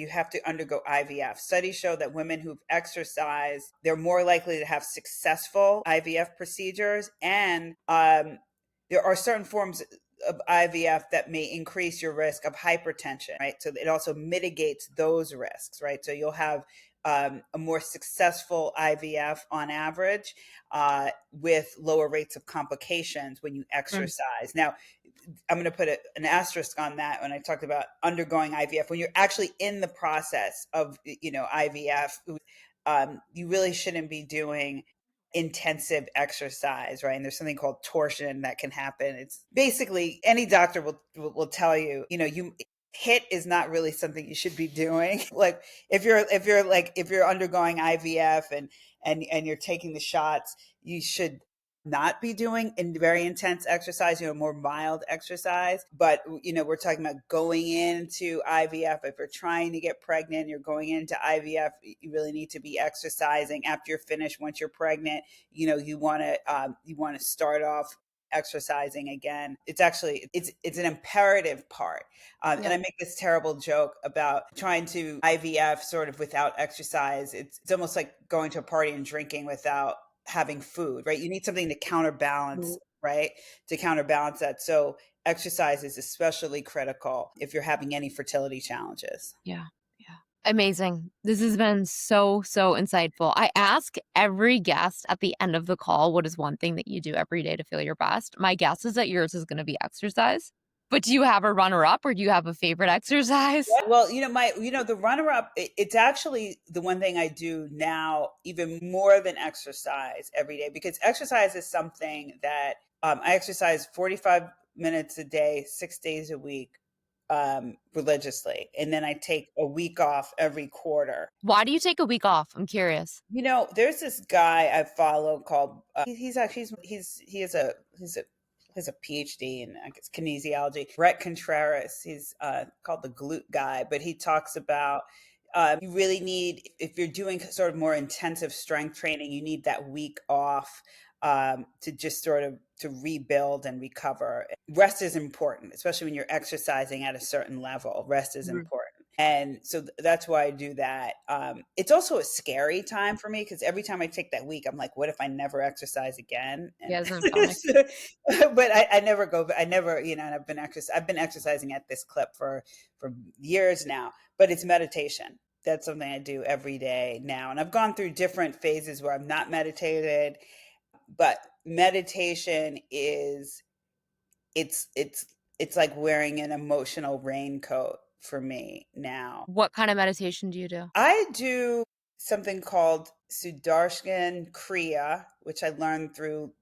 have to undergo IVF. Studies show that women who've exercised, they're more likely to have successful IVF procedures. And there are certain forms of IVF that may increase your risk of hypertension, right? So it also mitigates those risks, right? So you'll have a more successful IVF on average, with lower rates of complications when you Mm. exercise. Now, I'm going to put an asterisk on that when I talked about undergoing IVF. When you're actually in the process of IVF, you really shouldn't be doing intensive exercise, right? And there's something called torsion that can happen. It's basically, any doctor will tell you, you hit is not really something you should be doing. Like, if you're undergoing IVF and you're taking the shots, you should not be doing very intense exercise, more mild exercise. But we're talking about going into IVF. If you're trying to get pregnant, you're going into IVF, you really need to be exercising. After you're finished, once you're pregnant, you want to start off exercising again. It's an imperative part. And Yep. I make this terrible joke about trying to IVF sort of without exercise. It's almost like going to a party and drinking without having food, right? You need something to counterbalance, Mm. right? To counterbalance that. So exercise is especially critical if you're having any fertility challenges. Yeah. Yeah. Amazing. This has been so, so insightful. I ask every guest at the end of the call, what is one thing that you do every day to feel your best? My guess is that yours is going to be exercise. But do you have a runner up or do you have a favorite exercise? Well, the runner up, it's actually the one thing I do now, even more than exercise every day, because exercise is something that I exercise 45 minutes a day, 6 days a week, religiously. And then I take a week off every quarter. Why do you take a week off? I'm curious. There's this guy I follow called he's actually he's a PhD in, I guess, kinesiology. Brett Contreras. He's called the glute guy, but he talks about you really need, if you're doing sort of more intensive strength training, you need that week off to just sort of to rebuild and recover. Rest is important, especially when you're exercising at a certain level. Rest is Mhm. important. And so that's why I do that. It's also a scary time for me because every time I take that week, I'm like, what if I never exercise again? Yeah, And isn't it funny? but I never go. I never, and I've been exercising at this clip for years now. But it's meditation. That's something I do every day now, and I've gone through different phases where I've not meditated, but meditation is it's it's like wearing an emotional raincoat for me now. What kind of meditation do you do? I do something called Sudarshan Kriya, which I learned through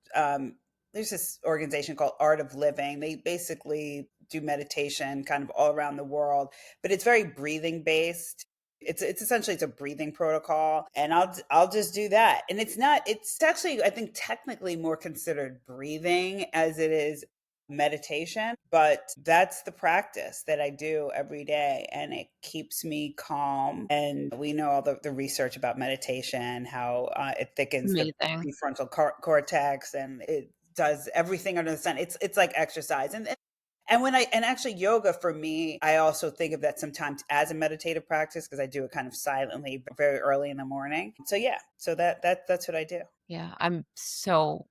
there's this organization called Art of Living. They basically do meditation kind of all around the world, but it's very breathing based. It's essentially it's a breathing protocol, and I'll just do that. And it's actually I think technically more considered breathing as it is meditation, but that's the practice that I do every day, and it keeps me calm. And we know all the research about meditation, how it thickens the Amazing. prefrontal cortex, and it does everything under the sun. It's like exercise, and when I and actually yoga for me, I also think of that sometimes as a meditative practice because I do it kind of silently, but very early in the morning. So yeah, so that's what I do. Yeah, I'm so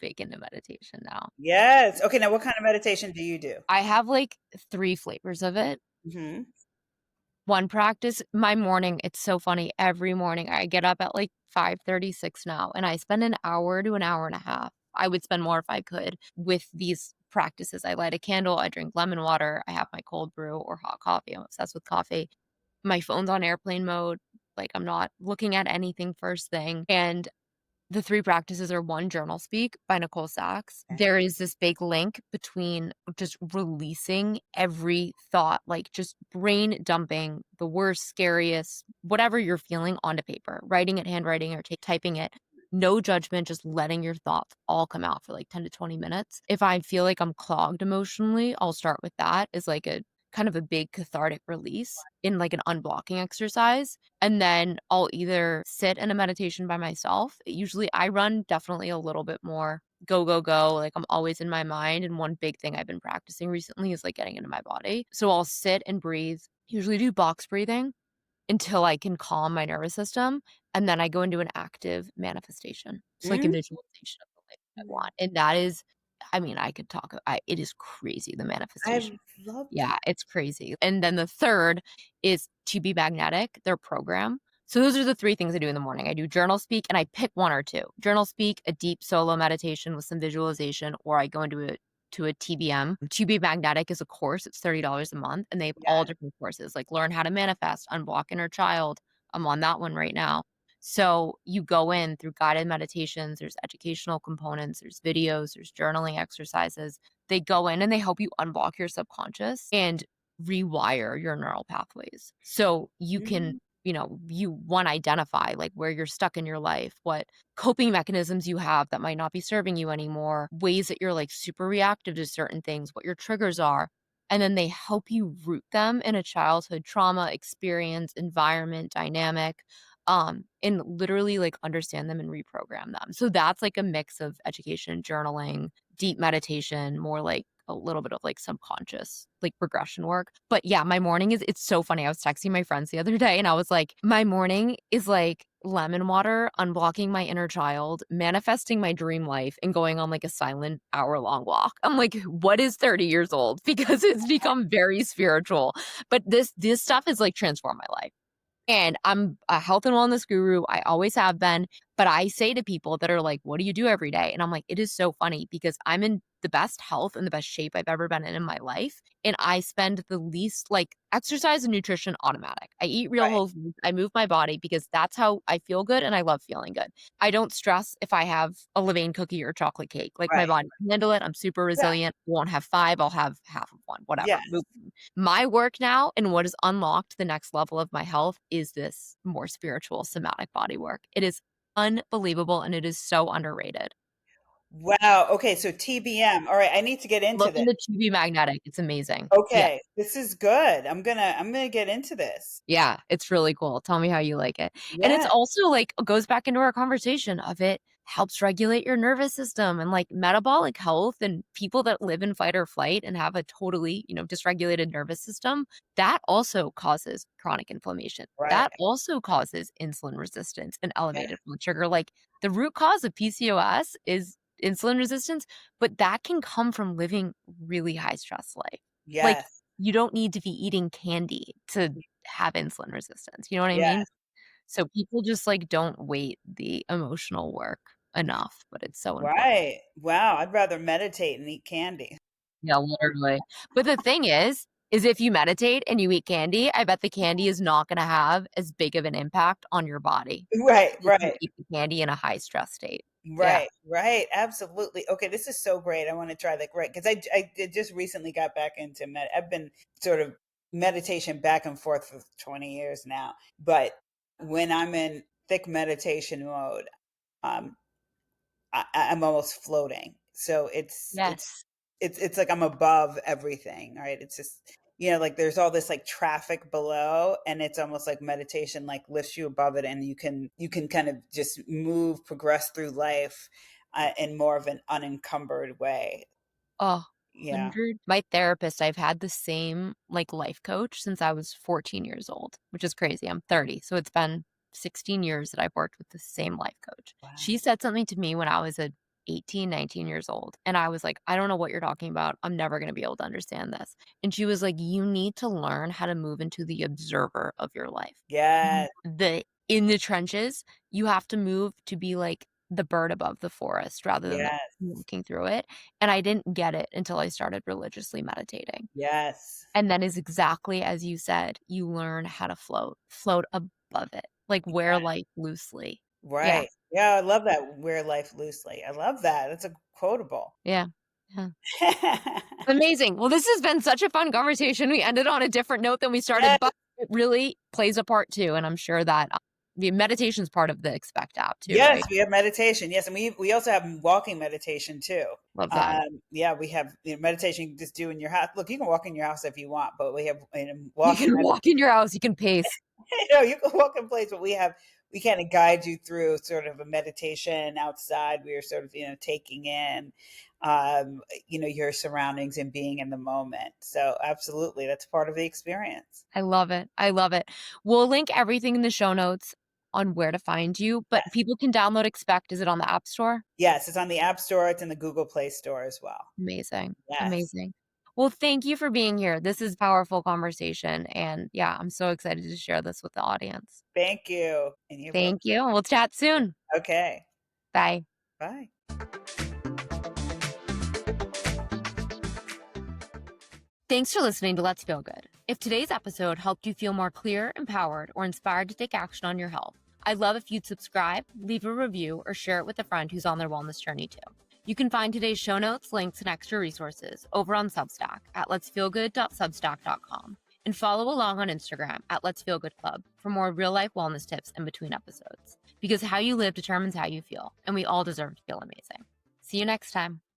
big into meditation now. Yes. Okay. Now, what kind of meditation do you do? I have like 3 flavors of it. Hmm. One practice, my morning, it's so funny. Every morning I get up at like 5:36 now, and I spend an hour to an hour and a half. I would spend more if I could with these practices. I light a candle, I drink lemon water, I have my cold brew or hot coffee. I'm obsessed with coffee. My phone's on airplane mode. Like I'm not looking at anything first thing. And the 3 practices are 1, journal speak by Nicole Sachs. There is this big link between just releasing every thought, like just brain dumping the worst, scariest, whatever you're feeling onto paper, writing it, handwriting, or typing it. No judgment, just letting your thoughts all come out for like 10 to 20 minutes. If I feel like I'm clogged emotionally, I'll start with that as like a kind of a big cathartic release in like an unblocking exercise. And then I'll either sit in a meditation by myself. Usually I run definitely a little bit more go, go, go. Like I'm always in my mind. And one big thing I've been practicing recently is like getting into my body. So I'll sit and breathe, usually do box breathing until I can calm my nervous system. And then I go into an active manifestation. It's like a Mm. visualization of the life I want. And that is, I mean, I could talk, it is crazy, the I manifestation. love Yeah, that. it's crazy. And then the third is To Be Magnetic, their program. So those are the 3 things I do in the morning. I do journal speak and I pick 1 or 2. Journal speak, a deep solo meditation with some visualization, or I go into a TBM. To Be Magnetic is a course. It's $30 a month, and they have all Yeah. different courses, like learn how to manifest, unblock inner child. I'm on that one right now. So you go in through guided meditations, there's educational components, there's videos, there's journaling exercises. They go in and they help you unblock your subconscious and rewire your neural pathways. So you can, Mm. you one identify like where you're stuck in your life, what coping mechanisms you have that might not be serving you anymore, ways that you're like super reactive to certain things, what your triggers are. And then they help you root them in a childhood trauma experience, environment, dynamic, and literally like understand them and reprogram them. So that's like a mix of education, journaling, deep meditation, more like a little bit of like subconscious like regression work. But yeah, my morning is it's so funny. I was texting my friends the other day and I was like, my morning is like lemon water, unblocking my inner child, manifesting my dream life, and going on like a silent hour-long walk. I'm like, what is 30 years old? Because it's become very spiritual. But this stuff has like transformed my life. And I'm a health and wellness guru. I always have been. But I say to people that are like, what do you do every day? And I'm like, it is so funny because I'm in the best health and the best shape I've ever been in my life. And I spend the least like exercise and nutrition automatic. I eat real Right. whole foods. I move my body because that's how I feel good and I love feeling good. I don't stress if I have a Levain cookie or chocolate cake. Like my Right. body can handle it. I'm super Yeah. resilient. Won't have 5. I'll have half of one, whatever. Yes. My work now and what has unlocked the next level of my health is this more spiritual somatic body work. It is unbelievable and it is so underrated. Wow. Okay. So TBM. All right. I need to get into Look this. into To Be Magnetic. It's amazing. Yeah. Okay. This is good. I'm gonna get into this. Yeah, it's really cool. Tell me how you like it. And it's Yeah. also like goes back into our conversation of it helps regulate your nervous system and like metabolic health and people that live in fight or flight and have a totally, dysregulated nervous system, that also causes chronic inflammation. Right. That also causes insulin resistance and Yeah. elevated blood sugar. Like the root cause of PCOS is insulin resistance, but that can come from living really high stress life. Like Yes. you don't need to be eating candy to have insulin resistance, you know what I Yeah. mean? So people just, like, don't weight the emotional work enough, but it's so important. Right. Wow. I'd rather meditate and eat candy. Yeah, literally. But the thing is if you meditate and you eat candy, I bet the candy is not gonna have as big of an impact on your body Right. if you Right. eat the candy in a high stress state. Yeah. Right, right, absolutely. Okay, this is so great. I want to try that, right? Because just recently got back into I've been sort of meditation back and forth for 20 years now. But when I'm in thick meditation mode, um, I'm almost floating. So Yes. it's like I'm above everything, right? It's just, like there's all this like traffic below, and it's almost like meditation like lifts you above it, and you can kind of just progress through life in more of an unencumbered way. Oh, Yeah. 100. My therapist, I've had the same, like, life coach since I was 14 years old, which is crazy. I'm 30, so it's been 16 years that I've worked with the same life coach. She Wow. said something to me when I was 18, 19 years old, and I was like, "I don't know what you're talking about. I'm never gonna be able to understand this." And she was like, "You need to learn how to move into the observer of your life. Yes. In the trenches, you have to move to be like the bird above the forest rather than the Yes. walking through it." And I didn't get it until I started religiously meditating. Yes. And then is exactly as you said, you learn how to float above it, like wear Yeah. life loosely. Yeah, Right. Yeah, I love that. Wear life loosely. I love that. That's a quotable. yeah, yeah. Amazing. Well, this has been such a fun conversation. We ended on a different note than we started, Yes. but it really plays a part too, and I'm sure that, the meditation's part of the Expect app too, Yes, right? we have meditation. Yes, and we also have walking meditation too. Love that. Yeah, we have meditation you can just do in your house. Look, you can walk in your house if you want, but we have You walking. can walk in your house, you can pace. You can walk in place, but we kind of guide you through sort of a meditation outside. We are sort of taking in your surroundings and being in the moment. So absolutely, that's part of the experience. I love it. I love it. We'll link everything in the show notes on where to find you, but Yes. people can download Expect. Is it on the App Store? Yes, it's on the App Store. It's in the Google Play Store as well. Amazing. Yes. Amazing. Well, thank you for being here. This is powerful conversation, and yeah, I'm so excited to share this with the audience. Thank you. And you're welcome. Thank you. We'll chat soon. Okay. Bye. Bye. Thanks for listening to Let's Feel Good. If today's episode helped you feel more clear, empowered, or inspired to take action on your health, I'd love if you'd subscribe, leave a review, or share it with a friend who's on their wellness journey too. You can find today's show notes, links, and extra resources over on Substack at letsfeelgood.substack.com, and follow along on Instagram at Let's Feel Good Club for more real-life wellness tips in between episodes. Because how you live determines how you feel, and we all deserve to feel amazing. See you next time.